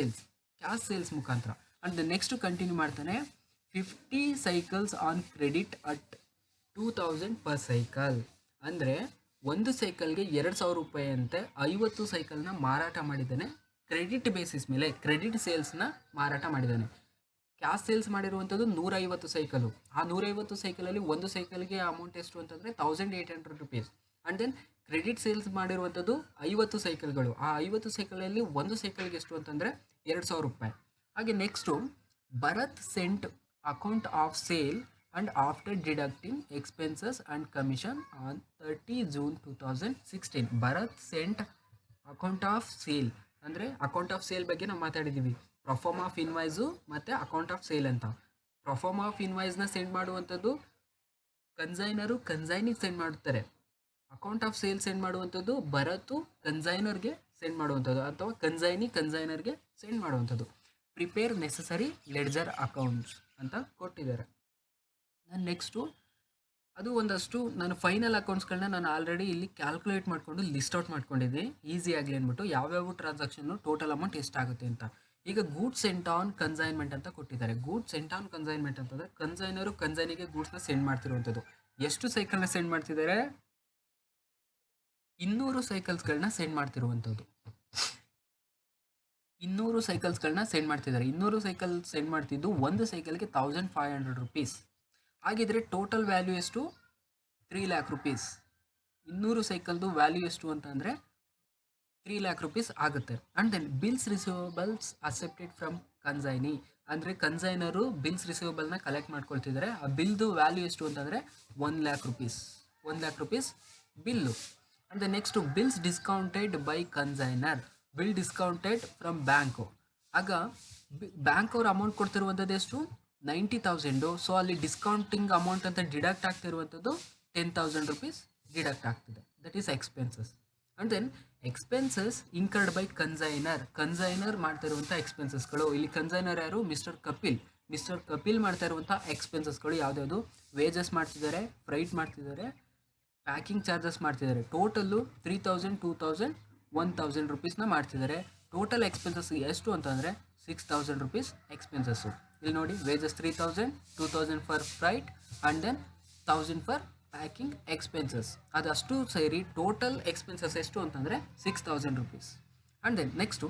ಸೇಲ್ಸ್ ಮುಖಾಂತರ. ಆ್ಯಂಡ್ ನೆಕ್ಸ್ಟ್ ಕಂಟಿನ್ಯೂ ಮಾಡ್ತಾನೆ. 50 cycles on credit at 2000 per cycle. ಅಂದರೆ ಒಂದು ಸೈಕಲ್ಗೆ 2000 ರೂಪಾಯಿ ಅಂತೆ 50 ಸೈಕಲ್ನ ಮಾರಾಟ ಮಾಡಿದ್ದಾನೆ. ಕ್ರೆಡಿಟ್ ಬೇಸಿಸ್ ಮೇಲೆ ಕ್ರೆಡಿಟ್ ಸೇಲ್ಸ್ನ ಮಾರಾಟ ಮಾಡಿದ್ದಾನೆ. ಕ್ಯಾಶ್ ಸೇಲ್ಸ್ ಮಾಡಿರುವಂಥದ್ದು 150 ಸೈಕಲು. ಆ 150 ಸೈಕಲಲ್ಲಿ ಒಂದು ಸೈಕಲ್ಗೆ ಅಮೌಂಟ್ ಎಷ್ಟು ಅಂತಂದರೆ 1800 rupees. And then credit sales ಮಾಡಿರುವಂಥದ್ದು 50 ಸೈಕಲ್ಗಳು. ಆ 50 ಸೈಕಲಲ್ಲಿ ಒಂದು ಸೈಕಲ್ಗೆ ಎಷ್ಟು ಅಂತಂದರೆ 2000 ರೂಪಾಯಿ. ಹಾಗೆ next Bharat sent account of sale and after deducting expenses and commission on 30 June 2016. Bharat sent account of sale ಅಂದರೆ ಅಕೌಂಟ್ ಆಫ್ ಸೇಲ್ ಬಗ್ಗೆ ನಾವು ಮಾತಾಡಿದ್ದೀವಿ. ಪ್ರೊಫಾರ್ಮ್ ಆಫ್ ಇನ್ವಾಯ್ಸು ಮತ್ತು ಅಕೌಂಟ್ ಆಫ್ ಸೇಲ್ ಅಂತ. ಪ್ರೊಫಾರ್ಮ್ ಆಫ್ ಇನ್ವಾಯ್ಸ್ನ ಸೆಂಡ್ ಮಾಡುವಂಥದ್ದು ಕನ್ಸೈನಿಗೆ ಸೆಂಡ್ ಮಾಡುತ್ತಾರೆ. ಅಕೌಂಟ್ ಆಫ್ ಸೇಲ್ ಸೆಂಡ್ ಮಾಡುವಂಥದ್ದು ಭರತು ಕನ್ಸೈನರ್ಗೆ ಸೆಂಡ್ ಮಾಡುವಂಥದ್ದು, ಅಥವಾ ಕನ್ಸೈನರ್ಗೆ ಸೆಂಡ್ ಮಾಡುವಂಥದ್ದು. ಪ್ರಿಪೇರ್ ನೆಸಸರಿ ಲೆಡ್ಜರ್ ಅಕೌಂಟ್ಸ್ ಅಂತ ಕೊಟ್ಟಿದ್ದಾರೆ. ನಾನು ನೆಕ್ಸ್ಟು ಅದು ಒಂದಷ್ಟು ನಾನು ಫೈನಲ್ ಅಕೌಂಟ್ಸ್ಗಳನ್ನ ನಾನು ಆಲ್ರೆಡಿ ಇಲ್ಲಿ ಕ್ಯಾಲ್ಕುಲೇಟ್ ಮಾಡಿಕೊಂಡು ಲಿಸ್ಟ್ ಔಟ್ ಮಾಡ್ಕೊಂಡಿದ್ದೆ ಈಸಿ ಆಗಲಿ ಅಂದ್ಬಿಟ್ಟು, ಯಾವ್ಯಾವ ಟ್ರಾನ್ಸಾಕ್ಷನ್ನು ಟೋಟಲ್ ಅಮೌಂಟ್ ಎಷ್ಟಾಗುತ್ತೆ ಅಂತ. ಈಗ ಗೂಡ್ಸ್ ಸೆಂಟ್ ಆನ್ ಕನ್ಸೈನ್ಮೆಂಟ್ ಅಂತ ಕೊಟ್ಟಿದ್ದಾರೆ. ಗೂಡ್ಸ್ ಸೆಂಟ್ ಆನ್ ಕನ್ಸೈನ್ಮೆಂಟ್ ಅಂತಂದರೆ ಕನ್ಸೈನಿಗೆ ಗೂಡ್ಸ್ನ ಸೆಂಡ್ ಮಾಡ್ತಿರುವಂಥದ್ದು. ಎಷ್ಟು ಸೈಕಲ್ನ ಸೆಂಡ್ ಮಾಡ್ತಿದ್ದಾರೆ? 200 ಸೈಕಲ್ಸ್ಗಳನ್ನ ಸೆಂಡ್ ಮಾಡ್ತಿರುವಂಥದ್ದು. 200 ಸೈಕಲ್ಸ್ಗಳನ್ನ ಸೆಂಡ್ ಮಾಡ್ತಿದ್ದಾರೆ. 200 ಸೈಕಲ್ ಸೆಂಡ್ ಮಾಡ್ತಿದ್ದು ಒಂದು ಸೈಕಲ್ಗೆ 1500 ರೂಪೀಸ್. ಹಾಗಿದ್ರೆ ಟೋಟಲ್ ವ್ಯಾಲ್ಯೂ ಎಷ್ಟು? 3 ಲ್ಯಾಕ್ ರೂಪೀಸ್. 200 ಸೈಕಲ್ದು ವ್ಯಾಲ್ಯೂ ಎಷ್ಟು ಅಂತಂದರೆ 3 ಲ್ಯಾಕ್ ರೂಪೀಸ್ ಆಗುತ್ತೆ. And then bills receivables accepted from consignee. ಅಂದರೆ ಕನ್ಸೈನರು ಬಿಲ್ಸ್ ರಿಸೀವಬಲ್ನ ಕಲೆಕ್ಟ್ ಮಾಡ್ಕೊಳ್ತಿದ್ದಾರೆ. ಆ ಬಿಲ್ದು ವ್ಯಾಲ್ಯೂ ಎಷ್ಟು ಅಂತಂದರೆ 1 lakh rupees. 1 lakh rupees bill. And the next bills discounted by consignor. Bill discounted from bank. ಆಗ ಬ್ಯಾಂಕ್ ಅವ್ರು ಅಮೌಂಟ್ ಕೊಡ್ತಿರುವಂಥದ್ದು ಎಷ್ಟು? 90,000. ಸೊ ಅಲ್ಲಿ ಡಿಸ್ಕೌಂಟಿಂಗ್ ಅಮೌಂಟ್ ಅಂತ ಡಿಡಕ್ಟ್ ಆಗ್ತಿರುವಂಥದ್ದು 10,000 ರೂಪೀಸ್ ಡಿಡಕ್ಟ್ ಆಗ್ತಿದೆ. That is expenses. And then expenses incurred by consignor ಮಾಡ್ತಿರುವಂಥ ಎಕ್ಸ್ಪೆನ್ಸಸ್ಗಳು. ಇಲ್ಲಿ ಕನ್ಸೈನರ್ ಯಾರು? ಮಿಸ್ಟರ್ ಕಪಿಲ್ ಮಾಡ್ತಾ ಇರುವಂಥ ಎಕ್ಸ್ಪೆನ್ಸಸ್ಗಳು ಯಾವ್ದ್ಯಾವುದು? ವೇಜಸ್ ಮಾಡ್ತಿದ್ದಾರೆ, ಫ್ರೈಟ್ ಮಾಡ್ತಿದ್ದಾರೆ, ಪ್ಯಾಕಿಂಗ್ ಚಾರ್ಜಸ್ ಮಾಡ್ತಿದ್ದಾರೆ. ಟೋಟಲ್ಲು 3000, 2000, 1000 ರೂಪೀಸ್ನ ಮಾಡ್ತಿದ್ದಾರೆ. ಟೋಟಲ್ ಎಕ್ಸ್ಪೆನ್ಸಸ್ ಎಷ್ಟು ಅಂತಂದರೆ 6000 ರೂಪೀಸ್ ಎಕ್ಸ್ಪೆನ್ಸಸ್ಸು. ಇಲ್ಲಿ ನೋಡಿ, wages 3000, 2000 for freight and then 1000 for packing expenses. ಅದಷ್ಟು ಸೇರಿ ಟೋಟಲ್ ಎಕ್ಸ್ಪೆನ್ಸಸ್ ಎಷ್ಟು ಅಂತಂದರೆ 6000 rupees. And then next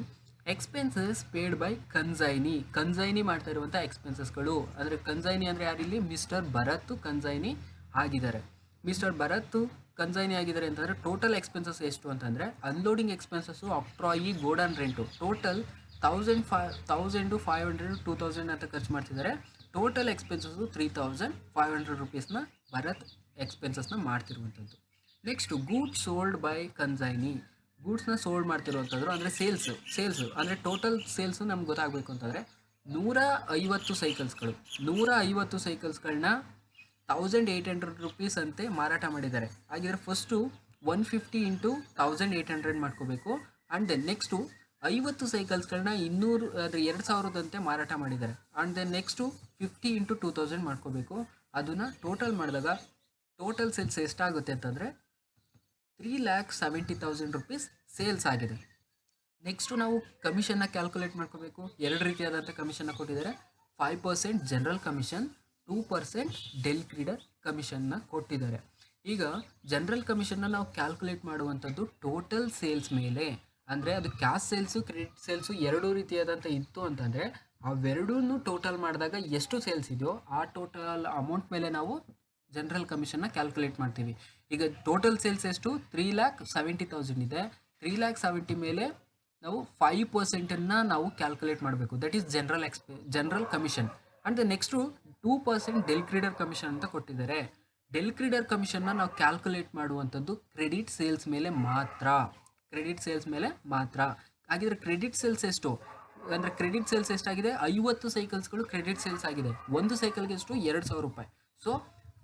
expenses paid by consignee ಮಾಡ್ತಾ ಇರುವಂಥ ಎಕ್ಸ್ಪೆನ್ಸಸ್ಗಳು. ಅಂದರೆ ಕನ್ಸೈನಿ ಅಂದರೆ ಯಾರಿಲ್ಲಿ? ಮಿಸ್ಟರ್ ಭರತ್ ಕನ್ಸೈನಿ ಆಗಿದ್ದಾರೆ. ಮಿಸ್ಟರ್ ಭರತ್ ಕನ್ಸೈನಿ ಆಗಿದ್ದಾರೆ ಅಂತಂದರೆ ಟೋಟಲ್ ಎಕ್ಸ್ಪೆನ್ಸಸ್ ಎಷ್ಟು ಅಂತಂದರೆ unloading expenses, octroi, godown rent total 1500, 2000 ಅಂತ ಖರ್ಚು ಮಾಡ್ತಿದ್ದಾರೆ. ಟೋಟಲ್ ಎಕ್ಸ್ಪೆನ್ಸಸ್ಸು 3500 ರೂಪೀಸ್ನ ಭರತ್ ಎಕ್ಸ್ಪೆನ್ಸಸ್ನ ಮಾಡ್ತಿರುವಂಥದ್ದು. Next goods sold by consignee. ಗೂಡ್ಸ್ನ ಸೋಲ್ಡ್ ಮಾಡ್ತಿರುವಂಥದ್ದು ಅಂದರೆ ಸೇಲ್ಸು ಅಂದರೆ ಟೋಟಲ್ ಸೇಲ್ಸು ನಮ್ಗೆ ಗೊತ್ತಾಗಬೇಕು ಅಂತಂದರೆ 150 ಸೈಕಲ್ಸ್ಗಳನ್ನ 1800 ರೂಪೀಸ್ ಅಂತೆ ಮಾರಾಟ ಮಾಡಿದ್ದಾರೆ. ಹಾಗಿದ್ರೆ ಫಸ್ಟು 150 ಇಂಟು 1800 ಮಾಡ್ಕೋಬೇಕು. ಆ್ಯಂಡ್ ದೆನ್ ನೆಕ್ಸ್ಟು 50 ಸೈಕಲ್ಸ್ಗಳನ್ನ 2000 ಮಾರಾಟ ಮಾಡಿದ್ದಾರೆ. ಆ್ಯಂಡ್ ದೆನ್ ನೆಕ್ಸ್ಟು 50 ಇಂಟು 2000 ಮಾಡ್ಕೋಬೇಕು. ಅದನ್ನು ಟೋಟಲ್ ಮಾಡಿದಾಗ ಟೋಟಲ್ ಸೇಲ್ಸ್ ಎಷ್ಟಾಗುತ್ತೆ ಅಂತಂದರೆ 3,70,000 rupees ಸೇಲ್ಸ್ ಆಗಿದೆ. ನೆಕ್ಸ್ಟು ನಾವು ಕಮಿಷನ್ನ ಕ್ಯಾಲ್ಕುಲೇಟ್ ಮಾಡ್ಕೋಬೇಕು. 2 ರೀತಿಯಾದಂಥ ಕಮಿಷನ್ನ ಕೊಟ್ಟಿದ್ದಾರೆ. 5% ಜನರಲ್ ಕಮಿಷನ್, 2% ಡೆಲ್ ಕ್ರೀಡರ್ ಕಮಿಷನ್ನ ಕೊಟ್ಟಿದ್ದಾರೆ. ಈಗ ಜನರಲ್ ಕಮಿಷನ್ನ ನಾವು ಕ್ಯಾಲ್ಕುಲೇಟ್ ಮಾಡುವಂಥದ್ದು ಟೋಟಲ್ ಸೇಲ್ಸ್ ಮೇಲೆ, ಅಂದರೆ ಅದು ಕ್ಯಾಶ್ ಸೇಲ್ಸು ಕ್ರೆಡಿಟ್ ಸೇಲ್ಸು ಎರಡೂ ರೀತಿಯಾದಂಥ ಇತ್ತು ಅಂತಂದರೆ ಅವೆರಡೂ ಟೋಟಲ್ ಮಾಡಿದಾಗ ಎಷ್ಟು ಸೇಲ್ಸ್ ಇದೆಯೋ ಆ ಟೋಟಲ್ ಅಮೌಂಟ್ ಮೇಲೆ ನಾವು ಜನರಲ್ ಕಮಿಷನ್ನ ಕ್ಯಾಲ್ಕುಲೇಟ್ ಮಾಡ್ತೀವಿ. ಈಗ ಟೋಟಲ್ ಸೇಲ್ಸ್ ಎಷ್ಟು 3,70,000 ಇದೆ. 3,70,000 ಮೇಲೆ ನಾವು 5%ಅನ್ನು ನಾವು ಕ್ಯಾಲ್ಕುಲೇಟ್ ಮಾಡಬೇಕು. That is general commission. And next 2% del credere commission ಅಂತ ಕೊಟ್ಟಿದ್ದಾರೆ. ಡೆಲ್ ಕ್ರೀಡರ್ ಕಮಿಷನ್ನ ನಾವು ಕ್ಯಾಲ್ಕುಲೇಟ್ ಮಾಡುವಂಥದ್ದು ಕ್ರೆಡಿಟ್ ಸೇಲ್ಸ್ ಮೇಲೆ ಮಾತ್ರ. ಹಾಗಿದ್ರೆ ಕ್ರೆಡಿಟ್ ಸೇಲ್ಸ್ ಎಷ್ಟು ಅಂದರೆ ಕ್ರೆಡಿಟ್ ಸೇಲ್ಸ್ ಎಷ್ಟಾಗಿದೆ? 50 ಸೈಕಲ್ಸ್ಗಳು ಕ್ರೆಡಿಟ್ ಸೇಲ್ಸ್ ಆಗಿದೆ. ಒಂದು ಸೈಕಲ್ಗೆ ಎಷ್ಟು? 2,000 ರೂಪಾಯಿ. ಸೊ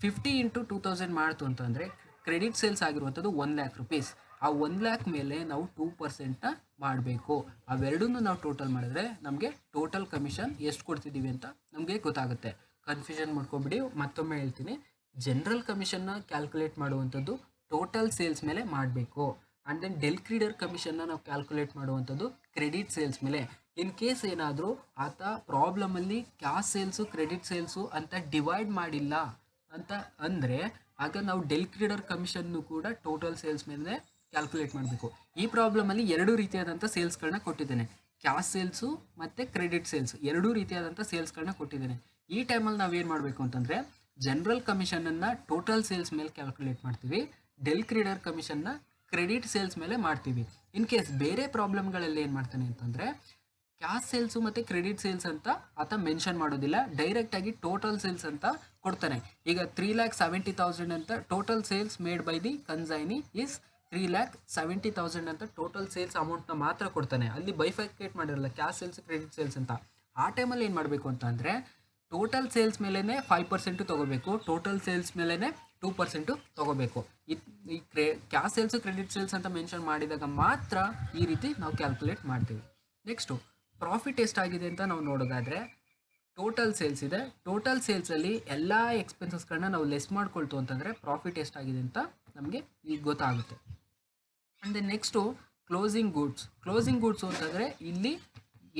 50 × 2,000 ಮಾಡ್ತು ಅಂತಂದರೆ ಕ್ರೆಡಿಟ್ ಸೇಲ್ಸ್ ಆಗಿರುವಂಥದ್ದು 1,00,000 ರೂಪೀಸ್. ಆ 1,00,000 ಮೇಲೆ ನಾವು 2%ನ ಮಾಡಬೇಕು. ಅವೆರಡನ್ನೂ ನಾವು ಟೋಟಲ್ ಮಾಡಿದ್ರೆ ನಮಗೆ ಟೋಟಲ್ ಕಮಿಷನ್ ಎಷ್ಟು ಕೊಡ್ತಿದ್ದೀವಿ ಅಂತ ನಮಗೆ ಗೊತ್ತಾಗುತ್ತೆ. ಕನ್ಫ್ಯೂಷನ್ ಮಾಡ್ಕೊಬಿಡಿ. ಮತ್ತೊಮ್ಮೆ ಹೇಳ್ತೀನಿ, ಜನರಲ್ ಕಮಿಷನ್ನ ಕ್ಯಾಲ್ಕುಲೇಟ್ ಮಾಡುವಂಥದ್ದು ಟೋಟಲ್ ಸೇಲ್ಸ್ ಮೇಲೆ ಮಾಡಬೇಕು. ಆ್ಯಂಡ್ ದೆನ್ ಡೆಲ್ ಕ್ರೀಡರ್ ಕಮಿಷನ್ನ ನಾವು ಕ್ಯಾಲ್ಕುಲೇಟ್ ಮಾಡುವಂಥದ್ದು ಕ್ರೆಡಿಟ್ ಸೇಲ್ಸ್ ಮೇಲೆ. ಇನ್ ಕೇಸ್ ಏನಾದರೂ ಆತ ಪ್ರಾಬ್ಲಮಲ್ಲಿ ಕ್ಯಾಶ್ ಸೇಲ್ಸು ಕ್ರೆಡಿಟ್ ಸೇಲ್ಸು ಅಂತ ಡಿವೈಡ್ ಮಾಡಿಲ್ಲ ಅಂತ ಅಂದರೆ ಆಗ ನಾವು ಡೆಲ್ ಕ್ರೀಡರ್ ಕಮಿಷನ್ನು ಕೂಡ ಟೋಟಲ್ ಸೇಲ್ಸ್ ಮೇಲೆ ಕ್ಯಾಲ್ಕುಲೇಟ್ ಮಾಡಬೇಕು. ಈ ಪ್ರಾಬ್ಲಮಲ್ಲಿ ಎರಡೂ ರೀತಿಯಾದಂಥ ಸೇಲ್ಸ್ಗಳನ್ನ ಕೊಟ್ಟಿದ್ದೇನೆ. ಕ್ಯಾಶ್ ಸೇಲ್ಸು ಮತ್ತು ಕ್ರೆಡಿಟ್ ಸೇಲ್ಸ್ ಎರಡೂ ರೀತಿಯಾದಂಥ ಸೇಲ್ಸ್ಗಳನ್ನ ಕೊಟ್ಟಿದ್ದೇನೆ. ಈ ಟೈಮಲ್ಲಿ ನಾವೇನು ಮಾಡಬೇಕು ಅಂತಂದರೆ ಜನರಲ್ ಕಮಿಷನನ್ನು ಟೋಟಲ್ ಸೇಲ್ಸ್ ಮೇಲೆ ಕ್ಯಾಲ್ಕುಲೇಟ್ ಮಾಡ್ತೀವಿ, ಡೆಲ್ ಕ್ರೀಡರ್ ಕಮಿಷನ್ನ ಕ್ರೆಡಿಟ್ ಸೇಲ್ಸ್ ಮೇಲೆ ಮಾಡ್ತೀವಿ. ಇನ್ ಕೇಸ್ ಬೇರೆ ಪ್ರಾಬ್ಲಮ್ಗಳಲ್ಲಿ ಏನು ಮಾಡ್ತಾನೆ ಅಂತಂದರೆ ಕ್ಯಾಶ್ ಸೇಲ್ಸು ಮತ್ತು ಕ್ರೆಡಿಟ್ ಸೇಲ್ಸ್ ಅಂತ ಆತ ಮೆನ್ಷನ್ ಮಾಡೋದಿಲ್ಲ, ಡೈರೆಕ್ಟಾಗಿ ಟೋಟಲ್ ಸೇಲ್ಸ್ ಅಂತ ಕೊಡ್ತಾನೆ. ಈಗ 3,70,000 ಅಂತ total sales made by the consignee is 3,70,000 ಅಂತ ಟೋಟಲ್ ಸೇಲ್ಸ್ ಅಮೌಂಟ್ನ ಮಾತ್ರ ಕೊಡ್ತಾನೆ. ಅಲ್ಲಿ ಬೈಫೈಕೇಟ್ ಮಾಡಿರಲ್ಲ ಕ್ಯಾಶ್ ಸೇಲ್ಸ್ ಕ್ರೆಡಿಟ್ ಸೇಲ್ಸ್ ಅಂತ. ಆ ಟೈಮಲ್ಲಿ ಏನು ಮಾಡಬೇಕು ಅಂತ ಅಂದರೆ ಟೋಟಲ್ ಸೇಲ್ಸ್ ಮೇಲೇ 5% ತೊಗೋಬೇಕು, ಟೋಟಲ್ ಸೇಲ್ಸ್ ಮೇಲೇ 2% ತೊಗೋಬೇಕು. ಈ ಕ್ಯಾಶ್ ಸೇಲ್ಸು ಕ್ರೆಡಿಟ್ ಸೇಲ್ಸ್ ಅಂತ ಮೆನ್ಷನ್ ಮಾಡಿದಾಗ ಮಾತ್ರ ಈ ರೀತಿ ನಾವು ಕ್ಯಾಲ್ಕುಲೇಟ್ ಮಾಡ್ತೀವಿ. ನೆಕ್ಸ್ಟು ಪ್ರಾಫಿಟ್ ಎಷ್ಟಾಗಿದೆ ಅಂತ ನಾವು ನೋಡೋದಾದರೆ ಟೋಟಲ್ ಸೇಲ್ಸ್ ಇದೆ. ಟೋಟಲ್ ಸೇಲ್ಸಲ್ಲಿ ಎಲ್ಲ ಎಕ್ಸ್ಪೆನ್ಸಸ್ಗಳನ್ನ ನಾವು ಲೆಸ್ ಮಾಡ್ಕೊಳ್ತು ಅಂತಂದರೆ ಪ್ರಾಫಿಟ್ ಎಷ್ಟಾಗಿದೆ ಅಂತ ನಮಗೆ ಈಗ ಗೊತ್ತಾಗುತ್ತೆ. And then next closing goods ಅಂತಂದರೆ ಇಲ್ಲಿ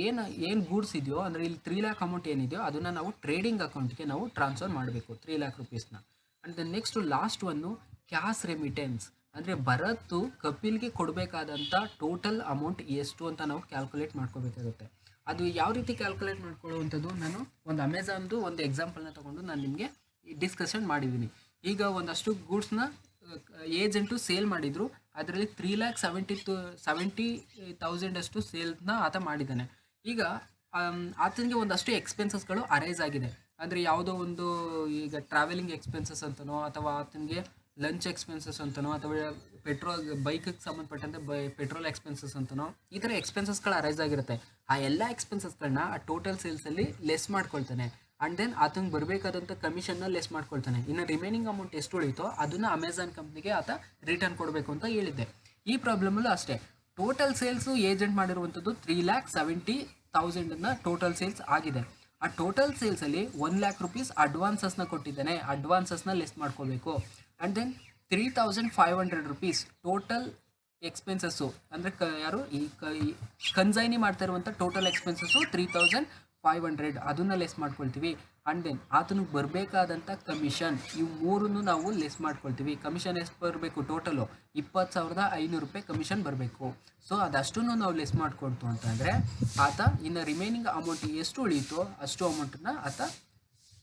ಏನು ಗೂಡ್ಸ್ ಇದೆಯೋ ಅಂದರೆ ಇಲ್ಲಿ 3,00,000 ಅಮೌಂಟ್ ಏನಿದೆಯೋ ಅದನ್ನು ನಾವು ಟ್ರೇಡಿಂಗ್ ಅಕೌಂಟ್ಗೆ ನಾವು ಟ್ರಾನ್ಸ್ಫರ್ ಮಾಡಬೇಕು 3,00,000 ರೂಪೀಸ್ನ. And then next last one cash remittance, ಅಂದರೆ ಭರತ್ತು ಕಪಿಲ್ಗೆ ಕೊಡಬೇಕಾದಂಥ ಟೋಟಲ್ ಅಮೌಂಟ್ ಎಷ್ಟು ಅಂತ ನಾವು ಕ್ಯಾಲ್ಕುಲೇಟ್ ಮಾಡ್ಕೋಬೇಕಾಗುತ್ತೆ. ಅದು ಯಾವ ರೀತಿ ಕ್ಯಾಲ್ಕುಲೇಟ್ ಮಾಡ್ಕೊಳ್ಳುವಂಥದ್ದು ನಾನು ಒಂದು ಅಮೆಝಾನ್ದು ಒಂದು ಎಕ್ಸಾಂಪಲ್ನ ತೊಗೊಂಡು ನಾನು ನಿಮಗೆ ಡಿಸ್ಕಷನ್ ಮಾಡಿದ್ದೀನಿ. ಈಗ ಒಂದಷ್ಟು ಗೂಡ್ಸ್ನ ಏಜೆಂಟು ಸೇಲ್ ಮಾಡಿದರು, ಅದರಲ್ಲಿ 3,70,000 ಅಷ್ಟು ಸೇಲ್ನ ಆತ ಮಾಡಿದ್ದಾನೆ. ಈಗ ಆತನಿಗೆ ಒಂದಷ್ಟು ಎಕ್ಸ್ಪೆನ್ಸಸ್ಗಳು ಅರೈಸ್ ಆಗಿದೆ. ಅಂದರೆ ಯಾವುದೋ ಒಂದು ಈಗ ಟ್ರಾವೆಲಿಂಗ್ ಎಕ್ಸ್ಪೆನ್ಸಸ್ ಅಂತನೋ ಅಥವಾ ಆತನಿಗೆ ಲಂಚ್ ಎಕ್ಸ್ಪೆನ್ಸಸ್ ಅಂತನೋ ಅಥವಾ ಬೈಕಿಗೆ ಸಂಬಂಧಪಟ್ಟಂತೆ ಪೆಟ್ರೋಲ್ ಎಕ್ಸ್ಪೆನ್ಸಸ್ ಅಂತನೋ ಈ ಥರ ಎಕ್ಸ್ಪೆನ್ಸಸ್ಗಳು ಅರೈಸ್ ಆಗಿರುತ್ತೆ. ಆ ಎಲ್ಲ ಎಕ್ಸ್ಪೆನ್ಸಸ್ಗಳನ್ನ ಆ ಟೋಟಲ್ ಸೇಲ್ಸಲ್ಲಿ ಲೆಸ್ ಮಾಡ್ಕೊಳ್ತಾನೆ. ಆ್ಯಂಡ್ ದೆನ್ ಆತನಿಗೆ ಬರಬೇಕಾದಂಥ ಕಮಿಷನ್ನ ಲೆಸ್ ಮಾಡ್ಕೊಳ್ತಾನೆ. ಇನ್ನು ರಿಮೈನಿಂಗ್ ಅಮೌಂಟ್ ಎಷ್ಟು ಉಳಿತೋ ಅದನ್ನು ಅಮೆಝಾನ್ ಕಂಪ್ನಿಗೆ ಆತ ರಿಟರ್ನ್ ಕೊಡಬೇಕು ಅಂತ ಹೇಳಿದ್ದೆ. ಈ ಪ್ರಾಬ್ಲಮಲ್ಲೂ ಅಷ್ಟೇ, ಟೋಟಲ್ ಸೇಲ್ಸು ಏಜೆಂಟ್ ಮಾಡಿರುವಂಥದ್ದು 3,70,000 ಟೋಟಲ್ ಸೇಲ್ಸ್ ಆಗಿದೆ. ಆ ಟೋಟಲ್ ಸೇಲ್ಸಲ್ಲಿ 1,00,000 ರೂಪೀಸ್ ಅಡ್ವಾನ್ಸಸ್ನ ಕೊಟ್ಟಿದ್ದಾನೆ, ಅಡ್ವಾನ್ಸಸ್ನ ಲೆಸ್ ಮಾಡ್ಕೋಬೇಕು. And then 3,500 rupees total expenses ಅಂದರೆ ಈ ಕನ್ಸೈನಿ ಮಾಡ್ತಾ ಇರುವಂಥ ಟೋಟಲ್ ಎಕ್ಸ್ಪೆನ್ಸಸ್ಸು 3,500 ಅದನ್ನು ಲೆಸ್ ಮಾಡ್ಕೊಳ್ತೀವಿ. ಆ್ಯಂಡ್ ದೆನ್ ಆತನಿಗೆ ಬರಬೇಕಾದಂಥ ಕಮಿಷನ್ ಇವು ಮೂರನ್ನು ನಾವು ಲೆಸ್ ಮಾಡ್ಕೊಳ್ತೀವಿ. ಕಮಿಷನ್ ಎಷ್ಟು ಬರಬೇಕು? ಟೋಟಲು 20,500 ರೂಪಾಯಿ ಕಮಿಷನ್ ಬರಬೇಕು. ಸೊ ಅದಷ್ಟನ್ನು ನಾವು ಲೆಸ್ ಮಾಡಿಕೊಡ್ತು ಅಂತಂದರೆ ಆತ ಇನ್ನು ರಿಮೈನಿಂಗ್ ಅಮೌಂಟ್ ಎಷ್ಟು ಉಳೀತೋ ಅಷ್ಟು ಅಮೌಂಟನ್ನು ಆತ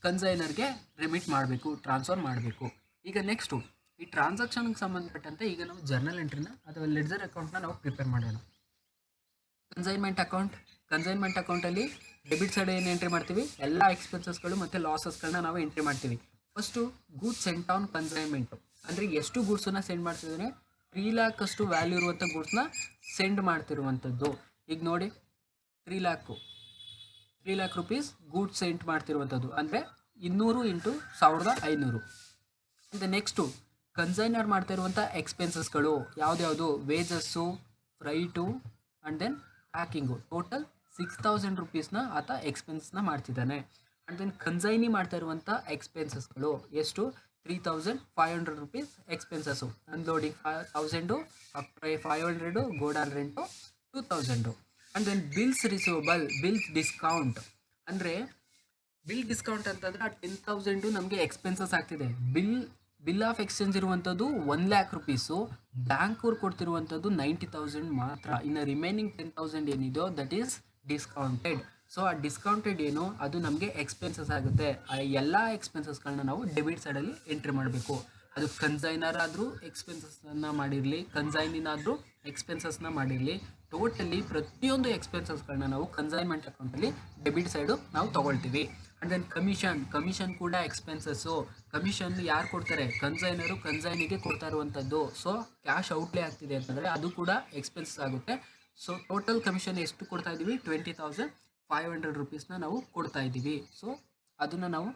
ಕನ್ಸೈನರ್ಗೆ ರಿಮಿಟ್ ಮಾಡಬೇಕು, ಟ್ರಾನ್ಸ್ಫರ್ ಮಾಡಬೇಕು. ಈಗ ನೆಕ್ಸ್ಟು ಈ ಟ್ರಾನ್ಸಾಕ್ಷನ್ಗೆ ಸಂಬಂಧಪಟ್ಟಂತೆ ಈಗ ನಾವು ಜರ್ನಲ್ ಎಂಟ್ರಿನ ಅಥವಾ ಲೆಡ್ಜರ್ ಅಕೌಂಟ್ನ ನಾವು ಪ್ರಿಪೇರ್ ಮಾಡೋಣ. ಕನ್ಸೈನ್ಮೆಂಟ್ ಅಕೌಂಟಲ್ಲಿ ಡೆಬಿಟ್ ಸೈಡ್ ಏನು ಎಂಟ್ರಿ ಮಾಡ್ತೀವಿ? ಎಲ್ಲ ಎಕ್ಸ್ಪೆನ್ಸಸ್ಗಳು ಮತ್ತು ಲಾಸಸ್ಗಳನ್ನ ನಾವು ಎಂಟ್ರಿ ಮಾಡ್ತೀವಿ. ಫಸ್ಟು ಗೂಡ್ಸ್ ಸೆಂಟ್ ಆನ್ ಕನ್ಸೈನ್ಮೆಂಟು, ಅಂದರೆ ಎಷ್ಟು ಗೂಡ್ಸನ್ನು ಸೆಂಡ್ ಮಾಡ್ತಿದ್ದಾನೆ? 3,00,000 ಅಷ್ಟು ವ್ಯಾಲ್ಯೂ ಇರುವಂಥ ಗೂಡ್ಸ್ನ ಸೆಂಡ್ ಮಾಡ್ತಿರುವಂಥದ್ದು. ಈಗ ನೋಡಿ 3,00,000 ರೂಪೀಸ್ ಗೂಡ್ಸ್ ಸೆಂಡ್ ಮಾಡ್ತಿರುವಂಥದ್ದು ಅಂದರೆ 200 × 1,500. ಮತ್ತು ನೆಕ್ಸ್ಟು ಕನ್ಸೈನರ್ ಮಾಡ್ತಾ ಇರುವಂಥ ಎಕ್ಸ್ಪೆನ್ಸಸ್ಗಳು ಯಾವ್ದ್ಯಾವುದು? Wages, freight and then packing. Total 6,000 ರೂಪೀಸ್ನ ಆತ ಎಕ್ಸ್ಪೆನ್ಸ್ನ ಮಾಡ್ತಿದ್ದಾನೆ. ಆ್ಯಂಡ್ ದೆನ್ ಕನ್ಸೈನಿ ಮಾಡ್ತಾ ಇರುವಂಥ ಎಕ್ಸ್ಪೆನ್ಸಸ್ಗಳು ಎಷ್ಟು? 3,500 rupees expenses, unloading 1,000, up 500, godown rent 2,000. And then bills receivable, bills discount ಅಂದರೆ ಬಿಲ್ ಡಿಸ್ಕೌಂಟ್ ಅಂತಂದರೆ ಆ 10,000 ನಮಗೆ ಎಕ್ಸ್ಪೆನ್ಸಸ್ ಆಗ್ತಿದೆ. ಬಿಲ್ ಆಫ್ ಎಕ್ಸ್ಚೇಂಜ್ ಇರುವಂಥದ್ದು 1,00,000 ರುಪೀಸು, ಬ್ಯಾಂಕವ್ರು ಕೊಡ್ತಿರುವಂಥದ್ದು 90,000 ಮಾತ್ರ. ಇನ್ನು ರಿಮೈನಿಂಗ್ 10,000 ಏನಿದೆಯೋ ದಟ್ ಈಸ್ ಡಿಸ್ಕೌಂಟೆಡ್. ಸೊ ಆ ಡಿಸ್ಕೌಂಟೆಡ್ ಏನು ಅದು ನಮಗೆ ಎಕ್ಸ್ಪೆನ್ಸಸ್ ಆಗುತ್ತೆ. ಆ ಎಲ್ಲ ಎಕ್ಸ್ಪೆನ್ಸಸ್ಗಳನ್ನ ನಾವು ಡೆಬಿಟ್ ಸೈಡಲ್ಲಿ ಎಂಟ್ರಿ ಮಾಡಬೇಕು. ಅದು ಕನ್ಸೈನರ್ ಆದರೂ ಎಕ್ಸ್ಪೆನ್ಸಸ್ನ ಮಾಡಿರಲಿ, ಕನ್ಸೈನಿನಾದರೂ ಎಕ್ಸ್ಪೆನ್ಸಸ್ನ ಮಾಡಿರಲಿ, ಟೋಟಲಿ ಪ್ರತಿಯೊಂದು ಎಕ್ಸ್ಪೆನ್ಸಸ್ಗಳನ್ನ ನಾವು ಕನ್ಸೈನ್ಮೆಂಟ್ ಅಕೌಂಟಲ್ಲಿ ಡೆಬಿಟ್ ಸೈಡು ನಾವು ತೊಗೊಳ್ತೀವಿ. ಆ್ಯಂಡ್ ದೆನ್ ಕಮಿಷನ್ ಕೂಡ ಎಕ್ಸ್ಪೆನ್ಸಸ್ಸು. ಕಮಿಷನ್ ಯಾರು ಕೊಡ್ತಾರೆ? ಕನ್ಸೈನಿಗೆ ಕೊಡ್ತಾ ಇರುವಂಥದ್ದು. ಸೊ ಕ್ಯಾಶ್ ಔಟ್ಲೇ ಆಗ್ತಿದೆ ಅಂತಂದರೆ ಅದು ಕೂಡ ಎಕ್ಸ್ಪೆನ್ಸಸ್ ಆಗುತ್ತೆ. ಸೊ ಟೋಟಲ್ ಕಮಿಷನ್ ಎಷ್ಟು ಕೊಡ್ತಾ ಇದ್ದೀವಿ? 20,500 ರುಪೀಸ್ನ ನಾವು ಕೊಡ್ತಾ ಇದ್ದೀವಿ. ಸೊ ಅದನ್ನು ನಾವು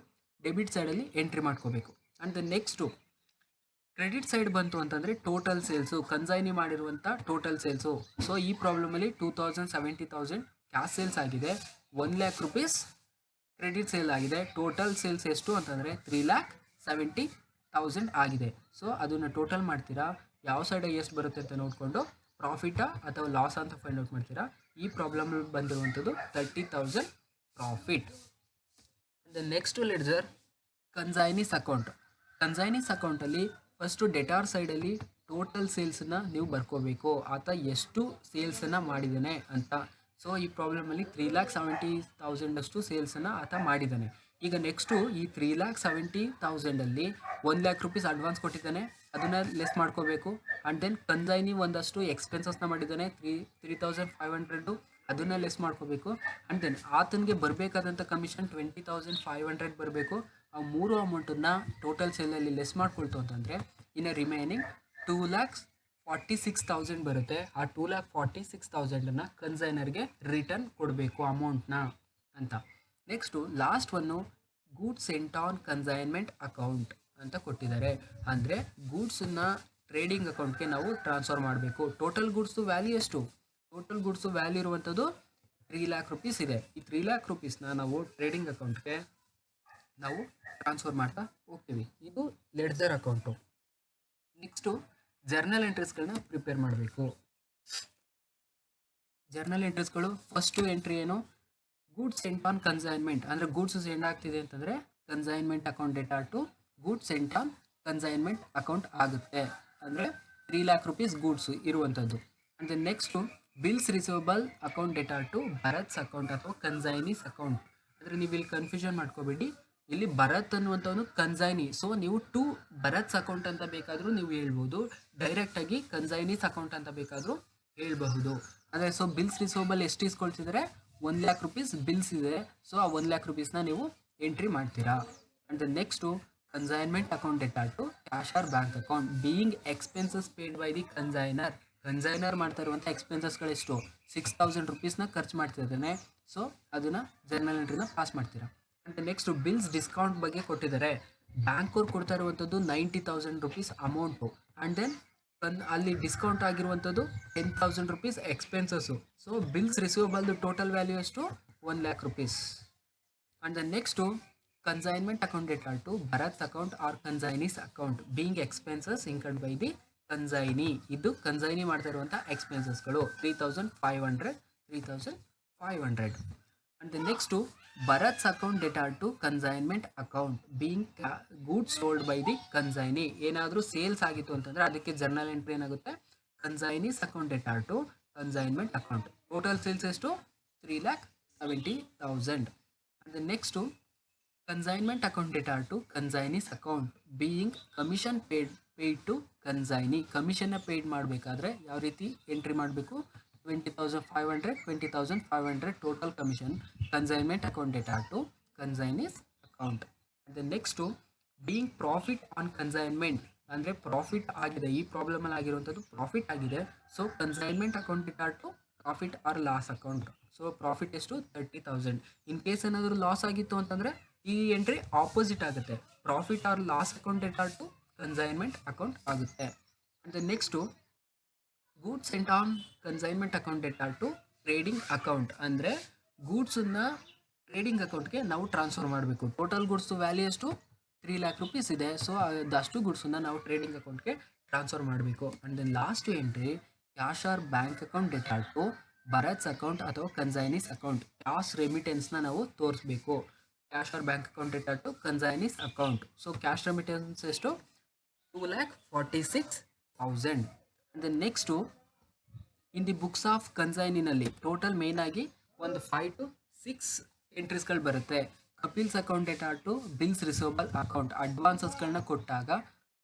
ಡೆಬಿಟ್ ಸೈಡಲ್ಲಿ ಎಂಟ್ರಿ ಮಾಡ್ಕೋಬೇಕು. And then next credit side ಬಂತು ಅಂತಂದರೆ ಟೋಟಲ್ ಸೇಲ್ಸು, ಕನ್ಸೈನಿ ಮಾಡಿರುವಂಥ ಟೋಟಲ್ ಸೇಲ್ಸು. ಸೊ ಈ ಪ್ರಾಬ್ಲಮಲ್ಲಿ 2,70,000 ಕ್ಯಾಶ್ ಸೇಲ್ಸ್ ಆಗಿದೆ, 1,00,000 ರುಪೀಸ್ ಕ್ರೆಡಿಟ್ ಸೇಲ್ ಆಗಿದೆ. ಟೋಟಲ್ ಸೇಲ್ಸ್ ಎಷ್ಟು ಅಂತಂದರೆ 3,70,000 ಆಗಿದೆ. ಸೊ ಅದನ್ನು ಟೋಟಲ್ ಮಾಡ್ತೀರಾ, ಯಾವ ಸೈಡಿಗೆ ಎಷ್ಟು ಬರುತ್ತೆ ಅಂತ ನೋಡಿಕೊಂಡು ಪ್ರಾಫಿಟಾ ಅಥವಾ ಲಾಸ್ ಅಂತ ಫೈಂಡ್ ಔಟ್ ಮಾಡ್ತೀರಾ. ಈ ಪ್ರಾಬ್ಲಮ್ ಬಂದಿರುವಂಥದ್ದು 30,000 profit. Next ledger consignees account. Consignees ಅಕೌಂಟಲ್ಲಿ ಫಸ್ಟು ಡೆಟಾರ್ ಸೈಡಲ್ಲಿ ಟೋಟಲ್ ಸೇಲ್ಸನ್ನ ನೀವು ಬರ್ಕೋಬೇಕು, ಆತ ಎಷ್ಟು ಸೇಲ್ಸನ್ನು ಮಾಡಿದ್ದಾನೆ ಅಂತ. ಸೊ ಈ ಪ್ರಾಬ್ಲಮಲ್ಲಿ 3,70,000 ಅಷ್ಟು ಸೇಲ್ಸನ್ನು ಆತ ಮಾಡಿದ್ದಾನೆ. ಈಗ ನೆಕ್ಸ್ಟು ಈ 3,70,000ಅಲ್ಲಿ 1,00,000 ರುಪೀಸ್ ಅಡ್ವಾನ್ಸ್ ಕೊಟ್ಟಿದ್ದಾನೆ, ಅದನ್ನು ಲೆಸ್ ಮಾಡ್ಕೋಬೇಕು. ಆ್ಯಂಡ್ ದೆನ್ ಕನ್ಸೈನಿ ಒಂದಷ್ಟು ಎಕ್ಸ್ಪೆನ್ಸಸ್ನ ಮಾಡಿದ್ದಾನೆ 3,500, ಅದನ್ನು ಲೆಸ್ ಮಾಡ್ಕೋಬೇಕು. ಆ್ಯಂಡ್ ದೆನ್ ಆತನಿಗೆ ಬರಬೇಕಾದಂಥ ಕಮಿಷನ್ 20,500 ಬರಬೇಕು. ಆ ಮೂರು ಅಮೌಂಟನ್ನು ಟೋಟಲ್ ಸೇಲಲ್ಲಿ ಲೆಸ್ ಮಾಡ್ಕೊಳ್ತು ಅಂತಂದರೆ ಇನ್ನು ರಿಮೈನಿಂಗ್ 2,46,000 ಬರುತ್ತೆ. ಆ 2,46,000 ಕನ್ಸೈನರ್ಗೆ ರಿಟರ್ನ್ ಕೊಡಬೇಕು ಅಮೌಂಟ್ನ ಅಂತ. Next last one goods sent on consignment account ಅಂತ ಕೊಟ್ಟಿದ್ದಾರೆ. ಅಂದರೆ ಗೂಡ್ಸನ್ನು ಟ್ರೇಡಿಂಗ್ ಅಕೌಂಟ್ಗೆ ನಾವು ಟ್ರಾನ್ಸ್ಫರ್ ಮಾಡಬೇಕು. ಟೋಟಲ್ ಗೂಡ್ಸು ವ್ಯಾಲ್ಯೂ ಎಷ್ಟು? ಟೋಟಲ್ ಗೂಡ್ಸು ವ್ಯಾಲ್ಯೂ ಇರುವಂಥದ್ದು 3,00,000 ರುಪೀಸ್ ಇದೆ. ಈ 3,00,000 ರುಪೀಸ್ನ ನಾವು ಟ್ರೇಡಿಂಗ್ ಅಕೌಂಟ್ಗೆ ನಾವು ಟ್ರಾನ್ಸ್ಫರ್ ಮಾಡ್ತಾ ಹೋಗ್ತೀವಿ. ಇದು ಲೆಡ್ಜರ್ ಅಕೌಂಟು. ನೆಕ್ಸ್ಟು ಜರ್ನಲ್ ಎಂಟ್ರೀಸ್ಗಳನ್ನ ಪ್ರಿಪೇರ್ ಮಾಡಬೇಕು. ಜರ್ನಲ್ ಎಂಟ್ರೀಸ್ಗಳು ಫಸ್ಟು ಎಂಟ್ರಿ ಏನು? ಗೂಡ್ಸ್ ಸೆಂಟ್ ಆನ್ ಕನ್ಸೈನ್ಮೆಂಟ್, ಅಂದರೆ ಗೂಡ್ಸ್ ಸೆಂಡ್ ಆಗ್ತಿದೆ ಅಂತಂದರೆ consignment account data to goods sent on consignment account ಆಗುತ್ತೆ. ಅಂದರೆ 3,00,000 ರುಪೀಸ್ ಗೂಡ್ಸು ಇರುವಂಥದ್ದು. ಅಂದರೆ next bills receivable account data to Bharat's account ಅಥವಾ ಕನ್ಸೈನೀಸ್ ಅಕೌಂಟ್. ಅಂದರೆ ನೀವು ಇಲ್ಲಿ ಕನ್ಫ್ಯೂಷನ್ ಮಾಡ್ಕೋಬೇಡಿ, ಇಲ್ಲಿ ಭರತ್ ಅನ್ನುವಂಥವನು ಕನ್ಸೈನಿ. ಸೊ ನೀವು ಟು ಭರತ್ಸ್ ಅಕೌಂಟ್ ಅಂತ ಬೇಕಾದರೂ ನೀವು ಹೇಳ್ಬೋದು, ಡೈರೆಕ್ಟಾಗಿ ಕನ್ಸೈನೀಸ್ ಅಕೌಂಟ್ ಅಂತ ಬೇಕಾದರೂ ಹೇಳ್ಬಹುದು. ಅಂದರೆ ಸೊ ಬಿಲ್ಸ್ ರಿಸೀವಬಲ್ ಎಷ್ಟು ಇಸ್ಕೊಳ್ತಿದ್ದಾರೆ? 1,00,000 ರುಪೀಸ್ ಬಿಲ್ಸ್ ಇದೆ. ಸೊ ಆ 1,00,000 ರುಪೀಸ್ನ ನೀವು ಎಂಟ್ರಿ ಮಾಡ್ತೀರಾ. And the next consignment account data to cash or bank account being expenses paid by the consignor ಮಾಡ್ತಾ ಇರುವಂಥ ಎಕ್ಸ್ಪೆನ್ಸಸ್ಗಳೆಷ್ಟು? 6,000 ರುಪೀಸ್ನ ಖರ್ಚು ಮಾಡ್ತಿದ್ದಾನೆ. ಸೊ ಅದನ್ನು ಜರ್ನಲ್ ಎಂಟ್ರಿನ ಪಾಸ್ ಮಾಡ್ತೀರಾ. ಆ್ಯಂಡ್ ನೆಕ್ಸ್ಟು ಬಿಲ್ಸ್ ಡಿಸ್ಕೌಂಟ್ ಬಗ್ಗೆ ಕೊಟ್ಟಿದ್ದಾರೆ. ಬ್ಯಾಂಕವ್ರು ಕೊಡ್ತಾ ಇರುವಂಥದ್ದು 90,000 ರುಪೀಸ್ ಅಮೌಂಟು. ಆ್ಯಂಡ್ ದೆನ್ ಅಲ್ಲಿ ಡಿಸ್ಕೌಂಟ್ ಆಗಿರುವಂಥದ್ದು 10,000 ರುಪೀಸ್ ಎಕ್ಸ್ಪೆನ್ಸಸ್ಸು. ಸೊ ಬಿಲ್ಸ್ ರಿಸೀವಬಲ್ದು ಟೋಟಲ್ ವ್ಯಾಲ್ಯೂ ಎಷ್ಟು? 1,00,000 rupees. And then next consignment account data to Bharat account or consignee's account being expenses incurred by the consignee. ಇದು ಕನ್ಸೈನಿ ಮಾಡ್ತಾ ಇರುವಂಥ ಎಕ್ಸ್ಪೆನ್ಸಸ್ಗಳು 3,500. And then next Bharat's account data to consignment account being goods sold by the consignee. ಏನಾದರೂ sales ಆಗಿತ್ತು ಅಂತಂದರೆ ಅದಕ್ಕೆ journal entry ಏನಾಗುತ್ತೆ? Consignee's account data to consignment account. Total sales ಎಷ್ಟು? 3,70,000. And next consignment account data to consignee's account being commission paid to consignee. ಕಮಿಷನ್ನ paid ಮಾಡಬೇಕಾದ್ರೆ ಯಾವ ರೀತಿ ಎಂಟ್ರಿ ಮಾಡಬೇಕು? 20,500 total commission consignment account data to consignee's account. ಮತ್ತು next being profit on consignment, ಅಂದರೆ profit ಆಗಿದೆ, ಈ ಪ್ರಾಬ್ಲಮಲ್ಲಿ ಆಗಿರುವಂಥದ್ದು ಪ್ರಾಫಿಟ್ ಆಗಿದೆ. So consignment account data to profit or loss account. So profit ಎಷ್ಟು? 30,000. ಇನ್ ಕೇಸ್ ಏನಾದರೂ ಲಾಸ್ ಆಗಿತ್ತು ಅಂತಂದರೆ ಈ ಎಂಟ್ರಿ ಆಪೋಸಿಟ್ ಆಗುತ್ತೆ, profit or loss account data to consignment account ಆಗುತ್ತೆ. ಮತ್ತು next goods sent on consignment account data to trading account. ಅಂದರೆ ಗೂಡ್ಸನ್ನು ಟ್ರೇಡಿಂಗ್ ಅಕೌಂಟ್ಗೆ ನಾವು ಟ್ರಾನ್ಸ್ಫರ್ ಮಾಡಬೇಕು. ಟೋಟಲ್ ಗೂಡ್ಸು ವ್ಯಾಲ್ಯೂ ಎಷ್ಟು? 3 ಲ್ಯಾಕ್ ರುಪೀಸ್ ಇದೆ. ಸೊ ಅದಷ್ಟು ಗುಡ್ಸನ್ನ ನಾವು ಟ್ರೇಡಿಂಗ್ ಅಕೌಂಟ್ಗೆ ಟ್ರಾನ್ಸ್ಫರ್ ಮಾಡಬೇಕು. And then last entry cash or bank account debtor to Bharat's account ಅಥವಾ ಕನ್ಸೈನೀಸ್ ಅಕೌಂಟ್. ಕ್ಯಾಶ್ ರೆಮಿಟೆನ್ಸ್ನ ನಾವು ತೋರಿಸ್ಬೇಕು. Cash or bank account debtor to consignee's account. So cash remittance ಎಷ್ಟು? 2,46,000. And then next in the books of ಕನ್ಸೈನಿನಲ್ಲಿ total main ಆಗಿ ಒಂದು 5 to 6 ಎಂಟ್ರೀಸ್ಗಳು ಬರುತ್ತೆ. Kapil's account debtor to bills receivable account. ಅಡ್ವಾನ್ಸಸ್ಗಳನ್ನ ಕೊಟ್ಟಾಗ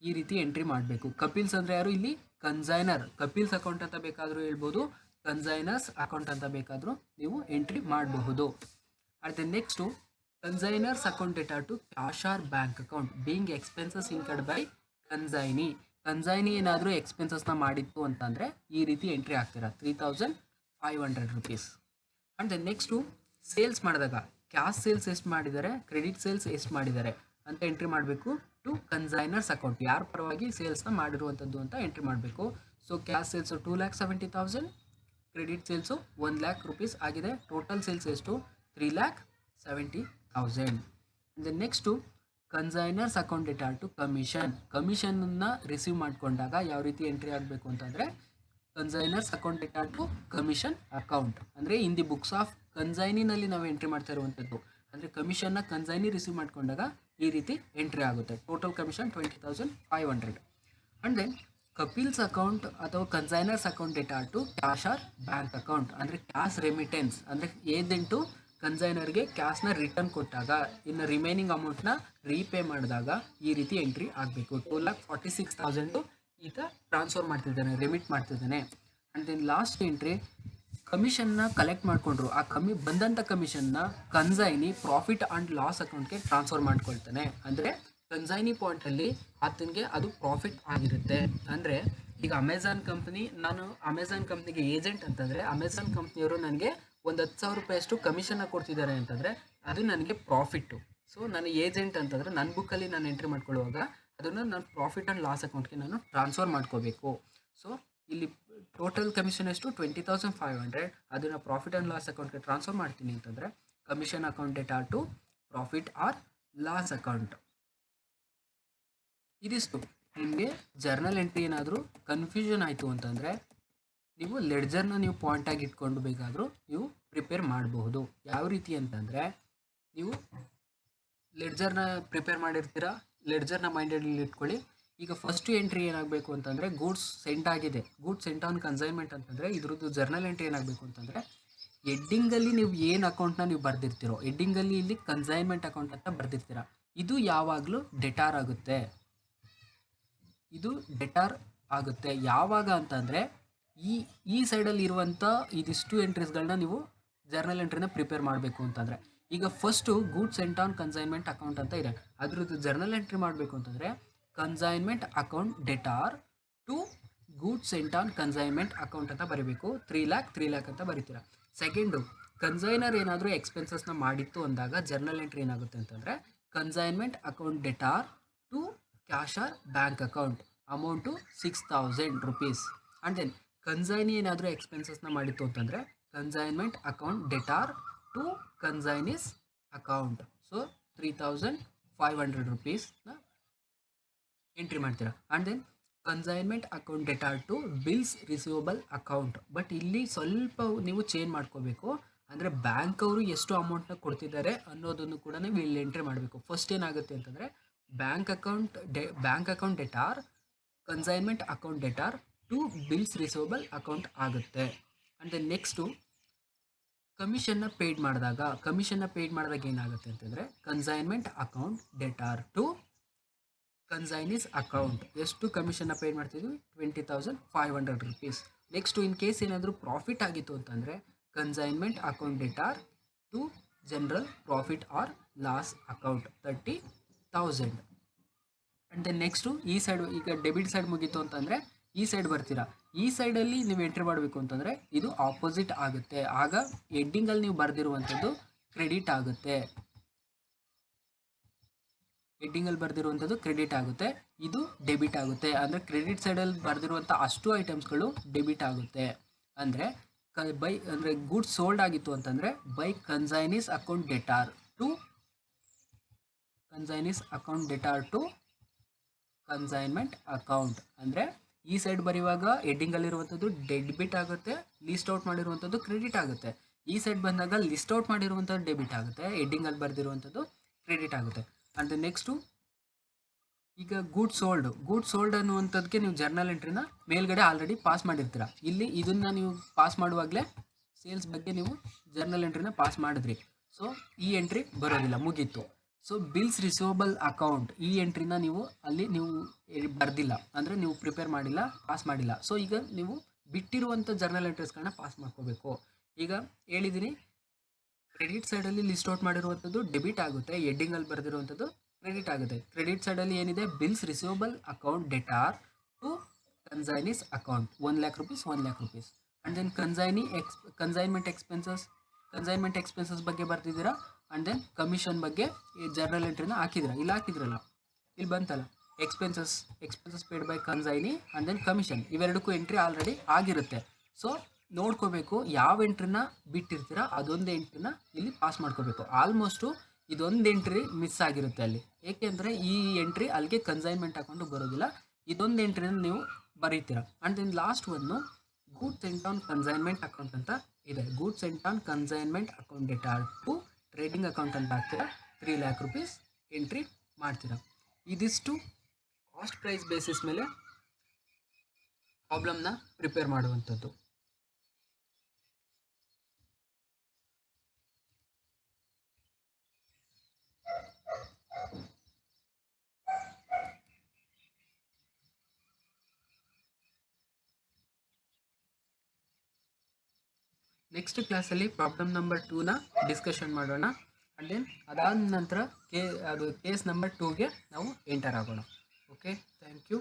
ಈ ರೀತಿ ಎಂಟ್ರಿ ಮಾಡಬೇಕು. ಕಪಿಲ್ಸ್ ಅಂದರೆ ಯಾರು? ಇಲ್ಲಿ ಕನ್ಸೈನರ್. ಕಪಿಲ್ಸ್ ಅಕೌಂಟ್ ಅಂತ ಬೇಕಾದರೂ ಹೇಳ್ಬೋದು, ಕನ್ಸೈನರ್ಸ್ ಅಕೌಂಟ್ ಅಂತ ಬೇಕಾದರೂ ನೀವು ಎಂಟ್ರಿ ಮಾಡಬಹುದು. ಅದೇ next consignor's account debtor to cash or bank account being expenses incurred by consignee. Consignee ಏನಾದರೂ ಎಕ್ಸ್ಪೆನ್ಸಸ್ನ ಮಾಡಿತ್ತು ಅಂತಂದರೆ ಈ ರೀತಿ ಎಂಟ್ರಿ ಆಗ್ತೀರಾ, 3,500 rupees. And then next sales ಮಾಡಿದಾಗ ಕ್ಯಾಶ್ ಸೇಲ್ಸ್ ಎಷ್ಟು ಮಾಡಿದ್ದಾರೆ, ಕ್ರೆಡಿಟ್ ಸೇಲ್ಸ್ ಎಷ್ಟು ಮಾಡಿದ್ದಾರೆ ಅಂತ ಎಂಟ್ರಿ ಮಾಡಬೇಕು ಟು ಕನ್ಸೈನರ್ಸ್ ಅಕೌಂಟ್. ಯಾರ ಪರವಾಗಿ ಸೇಲ್ಸ್ನ ಮಾಡಿರುವಂಥದ್ದು ಅಂತ ಎಂಟ್ರಿ ಮಾಡಬೇಕು. So cash sales 2,70,000, credit sales 1 lakh rupees ಆಗಿದೆ. ಟೋಟಲ್ ಸೇಲ್ಸ್ ಎಷ್ಟು? 3,70,000. Then next consignor's account debtor to commission. ಕಮಿಷನ್ನ ರಿಸೀವ್ ಮಾಡಿಕೊಂಡಾಗ ಯಾವ ರೀತಿ ಎಂಟ್ರಿ ಆಗಬೇಕು ಅಂತಂದರೆ consignor's account debtor to commission account. ಅಂದರೆ ಇನ್ ದಿ ಬುಕ್ಸ್ ಆಫ್ ಕನ್ಸೈನಿನಲ್ಲಿ ನಾವು ಎಂಟ್ರಿ ಮಾಡ್ತಾ ಇರುವಂಥದ್ದು. ಅಂದರೆ ಕಮಿಷನ್ನ ಕನ್ಸೈನಿ ರಿಸೀವ್ ಮಾಡಿಕೊಂಡಾಗ ಈ ರೀತಿ ಎಂಟ್ರಿ ಆಗುತ್ತೆ. Total commission 20,500. And then Kapil's account ಅಥವಾ consignor's account debtor to cash or bank account. ಅಂದರೆ ಕ್ಯಾಶ್ ರೆಮಿಟೆನ್ಸ್. ಅಂದರೆ ಏಜೆಂಟು ಕನ್ಸೈನರ್ಗೆ ಕ್ಯಾಶ್ನ ರಿಟರ್ನ್ ಕೊಟ್ಟಾಗ ಇನ್ನು ರಿಮೈನಿಂಗ್ ಅಮೌಂಟ್ನ ರೀಪೇ ಮಾಡಿದಾಗ ಈ ರೀತಿ ಎಂಟ್ರಿ ಆಗಬೇಕು. 2,46,000 ಈತ ಟ್ರಾನ್ಸ್ಫರ್ ಮಾಡ್ತಿದ್ದಾನೆ, ರೆಮಿಟ್ ಮಾಡ್ತಿದ್ದಾನೆ. ಆ್ಯಂಡ್ ದೆನ್ ಲಾಸ್ಟ್ ಎಂಟ್ರಿ ಕಮಿಷನ್ನ ಕಲೆಕ್ಟ್ ಮಾಡಿಕೊಂಡ್ರು. ಆ ಬಂದಂಥ ಕಮಿಷನ್ನ ಕನ್ಸೈನಿ ಪ್ರಾಫಿಟ್ ಆ್ಯಂಡ್ ಲಾಸ್ ಅಕೌಂಟ್ಗೆ ಟ್ರಾನ್ಸ್ಫರ್ ಮಾಡ್ಕೊಳ್ತಾನೆ. ಅಂದರೆ ಕನ್ಸೈನಿ ಪಾಯಿಂಟಲ್ಲಿ ಆತನಿಗೆ ಅದು ಪ್ರಾಫಿಟ್ ಆಗಿರುತ್ತೆ. ಅಂದರೆ ಈಗ ಅಮೆಝಾನ್ ಕಂಪ್ನಿ, ನಾನು ಅಮೆಝಾನ್ ಕಂಪ್ನಿಗೆ ಏಜೆಂಟ್ ಅಂತಂದರೆ ಅಮೆಝಾನ್ ಕಂಪ್ನಿಯವರು ನನಗೆ ಒಂದು 10,000 ರೂಪಾಯಿಯಷ್ಟು ಕಮಿಷನ್ನ ಕೊಡ್ತಿದ್ದಾರೆ ಅಂತಂದರೆ ಅದು ನನಗೆ ಪ್ರಾಫಿಟ್ಟು. ಸೊ ನಾನು ಏಜೆಂಟ್ ಅಂತಂದರೆ ನನ್ನ ಬುಕ್ಕಲ್ಲಿ ನಾನು ಎಂಟ್ರಿ ಮಾಡ್ಕೊಳ್ಳುವಾಗ ಅದನ್ನು ನಾನು ಪ್ರಾಫಿಟ್ ಆ್ಯಂಡ್ ಲಾಸ್ ಅಕೌಂಟ್ಗೆ ನಾನು ಟ್ರಾನ್ಸ್ಫರ್ ಮಾಡ್ಕೋಬೇಕು. ಸೊ ಇಲ್ಲಿ ಟೋಟಲ್ ಕಮಿಷನ್ ಎಷ್ಟು? 20,500. ಅದನ್ನು ಪ್ರಾಫಿಟ್ ಆ್ಯಂಡ್ ಲಾಸ್ ಅಕೌಂಟ್ಗೆ ಟ್ರಾನ್ಸ್ಫರ್ ಮಾಡ್ತೀನಿ ಅಂತಂದರೆ commission account debtor to profit or loss account. ಇದಿಷ್ಟು. ನಿಮಗೆ ಜರ್ನಲ್ ಎಂಟ್ರಿ ಏನಾದರೂ ಕನ್ಫ್ಯೂಷನ್ ಆಯಿತು ಅಂತಂದರೆ ನೀವು ಲೆಡ್ಜರ್ನ ನೀವು ಪಾಯಿಂಟಾಗಿ ಇಟ್ಕೊಂಡು ಬೇಕಾದರೂ ನೀವು ಪ್ರಿಪೇರ್ ಮಾಡಬಹುದು. ಯಾವ ರೀತಿ ಅಂತಂದರೆ ನೀವು ಲೆಡ್ಜರ್ನ ಪ್ರಿಪೇರ್ ಮಾಡಿರ್ತೀರ, ಲೆಡ್ಜರ್ನ ಮೈಂಡಲ್ಲಿ ಇಟ್ಕೊಳ್ಳಿ. ಈಗ ಫಸ್ಟ್ ಎಂಟ್ರಿ ಏನಾಗಬೇಕು ಅಂತಂದರೆ ಗೂಡ್ಸ್ ಸೆಂಟ್ ಆಗಿದೆ, ಗೂಡ್ಸ್ ಸೆಂಟ್ ಆನ್ ಕನ್ಸೈನ್ಮೆಂಟ್ ಅಂತಂದರೆ ಇದ್ರದ್ದು ಜರ್ನಲ್ ಎಂಟ್ರಿ ಏನಾಗಬೇಕು ಅಂತಂದರೆ ಹೆಡ್ಡಿಂಗಲ್ಲಿ ನೀವು ಏನು ಅಕೌಂಟ್ನ ನೀವು ಬರೆದಿರ್ತೀರೋ, ಹೆಡ್ಡಿಂಗಲ್ಲಿ ಇಲ್ಲಿ ಕನ್ಸೈನ್ಮೆಂಟ್ ಅಕೌಂಟ್ ಅಂತ ಬರೆದಿರ್ತೀರ, ಇದು ಯಾವಾಗಲೂ ಡೆಟಾರ್ ಆಗುತ್ತೆ. ಇದು ಡೆಟಾರ್ ಆಗುತ್ತೆ ಯಾವಾಗ ಅಂತಂದರೆ ಈ ಸೈಡಲ್ಲಿ ಇರುವಂಥ ಇದಿಷ್ಟು ಎಂಟ್ರೀಸ್ಗಳನ್ನ ನೀವು ಜರ್ನಲ್ ಎಂಟ್ರಿನ ಪ್ರಿಪೇರ್ ಮಾಡಬೇಕು ಅಂತಂದರೆ. ಈಗ first goods sent on consignment account ಅಂತ ಇದೆ, ಅದ್ರದ್ದು ಜರ್ನಲ್ ಎಂಟ್ರಿ ಮಾಡಬೇಕು ಅಂತಂದರೆ consignment account debtor to goods sent on consignment account ಅಂತ ಬರೀಬೇಕು. 3 ಲ್ಯಾಕ್ ಅಂತ ಬರೀತೀರ. ಸೆಕೆಂಡು, ಕನ್ಸೈನರ್ ಏನಾದರೂ ಎಕ್ಸ್ಪೆನ್ಸಸ್ನ ಮಾಡಿತ್ತು ಅಂದಾಗ ಜರ್ನಲ್ ಎಂಟ್ರಿ ಏನಾಗುತ್ತೆ ಅಂತಂದರೆ consignment account debtor to cash or bank account, amount 6,000 rupees. And then consignee ಏನಾದರೂ ಎಕ್ಸ್ಪೆನ್ಸಸ್ನ ಮಾಡಿತ್ತು ಅಂತಂದರೆ consignment account debtor to consignee's account. So 3,500 ರುಪೀಸ್ನ ಎಂಟ್ರಿ ಮಾಡ್ತೀರಾ. And then consignment account debtor to bills receivable account. But ಇಲ್ಲಿ ಸ್ವಲ್ಪ ನೀವು change ಮಾಡ್ಕೋಬೇಕು. ಅಂದರೆ ಬ್ಯಾಂಕ್ ಅವರು ಎಷ್ಟು ಅಮೌಂಟ್ನ ಕೊಡ್ತಿದ್ದಾರೆ ಅನ್ನೋದನ್ನು ಕೂಡ ನೀವು ಇಲ್ಲಿ ಎಂಟ್ರಿ ಮಾಡಬೇಕು. ಫಸ್ಟ್ ಏನಾಗುತ್ತೆ ಅಂತಂದರೆ bank account debtor consignment account debtor to bills receivable account ಆಗುತ್ತೆ. ಆ್ಯಂಡ್ ದೆನ್ ನೆಕ್ಸ್ಟು ಕಮಿಷನ್ನ ಪೇಯ್ಡ್ ಮಾಡಿದಾಗ ಏನಾಗುತ್ತೆ ಅಂತಂದರೆ consignment account debtor to consignee's account. ಎಷ್ಟು ಕಮಿಷನ್ನ ಪೇಯ್ಡ್ ಮಾಡ್ತಿದ್ವಿ? 20,500 ರುಪೀಸ್. ನೆಕ್ಸ್ಟು ಇನ್ ಕೇಸ್ ಏನಾದರೂ ಪ್ರಾಫಿಟ್ ಆಗಿತ್ತು ಅಂತಂದರೆ consignment account debtor to general profit or loss account 30,000. And then next ಈ ಸೈಡ್, ಈಗ ಡೆಬಿಟ್ ಸೈಡ್ ಮುಗೀತು ಅಂತಂದರೆ ಈ ಸೈಡ್ ಬರ್ತೀರಾ. ಈ ಸೈಡಲ್ಲಿ ನೀವು ಎಂಟ್ರಿ ಮಾಡಬೇಕು ಅಂತಂದರೆ ಇದು ಆಪೋಸಿಟ್ ಆಗುತ್ತೆ. ಆಗ ಹೆಡ್ಡಿಂಗಲ್ಲಿ ನೀವು ಬರೆದಿರುವಂಥದ್ದು ಕ್ರೆಡಿಟ್ ಆಗುತ್ತೆ. ಹೆಡ್ಡಿಂಗಲ್ಲಿ ಬರೆದಿರುವಂಥದ್ದು ಕ್ರೆಡಿಟ್ ಆಗುತ್ತೆ, ಇದು ಡೆಬಿಟ್ ಆಗುತ್ತೆ. ಅಂದರೆ ಕ್ರೆಡಿಟ್ ಸೈಡಲ್ಲಿ ಬರೆದಿರುವಂಥ ಅಷ್ಟು ಐಟಮ್ಸ್ಗಳು ಡೆಬಿಟ್ ಆಗುತ್ತೆ. ಅಂದರೆ ಅಂದರೆ ಗೂಡ್ಸ್ ಸೋಲ್ಡ್ ಆಗಿತ್ತು ಅಂತಂದರೆ by consignee's account debtor to consignee's account debtor to consignment account. ಅಂದರೆ ಈ ಸೈಡ್ ಬರೆಯುವಾಗ ಹೆಡ್ಡಿಂಗಲ್ಲಿರುವಂಥದ್ದು ಡೆಬಿಟ್ ಆಗುತ್ತೆ, ಲಿಸ್ಟ್ ಔಟ್ ಮಾಡಿರುವಂಥದ್ದು ಕ್ರೆಡಿಟ್ ಆಗುತ್ತೆ. ಈ ಸೈಡ್ ಬಂದಾಗ ಲಿಸ್ಟ್ ಔಟ್ ಮಾಡಿರುವಂಥದ್ದು ಡೆಬಿಟ್ ಆಗುತ್ತೆ, ಹೆಡ್ಡಿಂಗಲ್ಲಿ ಬರೆದಿರುವಂಥದ್ದು ಕ್ರೆಡಿಟ್ ಆಗುತ್ತೆ. ಆ್ಯಂಡ್ ನೆಕ್ಸ್ಟು ಈಗ ಗೂಡ್ಸ್ ಸೋಲ್ಡ್ ಅನ್ನುವಂಥದ್ದಕ್ಕೆ ನೀವು ಜರ್ನಲ್ ಎಂಟ್ರಿನ ಮೇಲ್ಗಡೆ ಆಲ್ರೆಡಿ ಪಾಸ್ ಮಾಡಿರ್ತೀರ. ಇಲ್ಲಿ ಇದನ್ನು ನೀವು ಪಾಸ್ ಮಾಡುವಾಗಲೇ ಸೇಲ್ಸ್ ಬಗ್ಗೆ ನೀವು ಜರ್ನಲ್ ಎಂಟ್ರಿನ ಪಾಸ್ ಮಾಡಿದ್ರಿ. ಸೊ ಈ ಎಂಟ್ರಿ ಬರೋದಿಲ್ಲ, ಮುಗೀತು. ಸೊ ಬಿಲ್ಸ್ ರಿಸೀವಬಲ್ ಅಕೌಂಟ್, ಈ ಎಂಟ್ರಿನ ನೀವು ಅಲ್ಲಿ ನೀವು ಬರ್ದಿಲ್ಲ, ಅಂದರೆ ನೀವು ಪ್ರಿಪೇರ್ ಮಾಡಿಲ್ಲ, ಪಾಸ್ ಮಾಡಿಲ್ಲ. ಸೊ ಈಗ ನೀವು ಬಿಟ್ಟಿರುವಂಥ ಜರ್ನಲ್ ಎಂಟ್ರೀಸ್ಗಳನ್ನ ಪಾಸ್ ಮಾಡ್ಕೋಬೇಕು. ಈಗ ಹೇಳಿದ್ದೀನಿ, ಕ್ರೆಡಿಟ್ ಸೈಡಲ್ಲಿ ಲಿಸ್ಟ್ ಔಟ್ ಮಾಡಿರುವಂಥದ್ದು ಡೆಬಿಟ್ ಆಗುತ್ತೆ, ಹೆಡ್ಡಿಂಗಲ್ಲಿ ಬರೆದಿರುವಂಥದ್ದು ಕ್ರೆಡಿಟ್ ಆಗುತ್ತೆ. ಕ್ರೆಡಿಟ್ ಸೈಡಲ್ಲಿ ಏನಿದೆ, bills receivable account debtor to consignee's account 1 lakh rupees 1 lakh rupees. And then consignment expenses ಬಗ್ಗೆ ಬರ್ತಿದ್ದೀರಾ. ಆ್ಯಂಡ್ ದೆನ್ ಕಮಿಷನ್ ಬಗ್ಗೆ ಈ ಜರ್ನಲ್ ಎಂಟ್ರಿನ ಹಾಕಿದ್ದೀರಾ, ಇಲ್ಲಿ ಹಾಕಿದ್ರಲ್ಲ, ಇಲ್ಲಿ ಬಂತಲ್ಲ expenses paid by consignee and then commission, ಇವೆರಡಕ್ಕೂ ಎಂಟ್ರಿ ಆಲ್ರೆಡಿ ಆಗಿರುತ್ತೆ. ಸೊ ನೋಡ್ಕೋಬೇಕು, ಯಾವ ಎಂಟ್ರಿನ ಬಿಟ್ಟಿರ್ತೀರ ಅದೊಂದು ಎಂಟ್ರಿನ ಇಲ್ಲಿ ಪಾಸ್ ಮಾಡ್ಕೋಬೇಕು. ಆಲ್ಮೋಸ್ಟು ಇದೊಂದು ಎಂಟ್ರಿ ಮಿಸ್ ಆಗಿರುತ್ತೆ ಅಲ್ಲಿ, ಏಕೆಂದರೆ ಈ ಎಂಟ್ರಿ ಅಲ್ಲಿಗೆ ಕನ್ಸೈನ್ಮೆಂಟ್ ಅಕೌಂಟು ಬರೋದಿಲ್ಲ. ಇದೊಂದು ಎಂಟ್ರಿನ ನೀವು ಬರೀತೀರ. ಆ್ಯಂಡ್ ದೆನ್ ಲಾಸ್ಟ್ ಒಂದು goods sent on consignment account ಅಂತ ಇದೆ. Goods sent on consignment account debtor to trading account ಅಂತ ಹಾಕ್ತೀರಾ, 3 lakh rupees ಎಂಟ್ರಿ ಮಾಡ್ತೀರಾ. ಇದಿಷ್ಟು ಕಾಸ್ಟ್ ಪ್ರೈಸ್ ಬೇಸಿಸ್ ಮೇಲೆ ಪ್ರಾಬ್ಲಮ್ನ ಪ್ರಿಪೇರ್ ಮಾಡುವಂಥದ್ದು. ನೆಕ್ಸ್ಟ್ ಕ್ಲಾಸಲ್ಲಿ ಪ್ರಾಬ್ಲಮ್ ನಂಬರ್ 2ನ ಡಿಸ್ಕಷನ್ ಮಾಡೋಣ. ಆ್ಯಂಡ್ ದೆನ್ ಅದಾದ ನಂತರ ಕೇಸ್ ನಂಬರ್ 2ಗೆ ನಾವು ಎಂಟರ್ ಆಗೋಣ. Okay, thank you.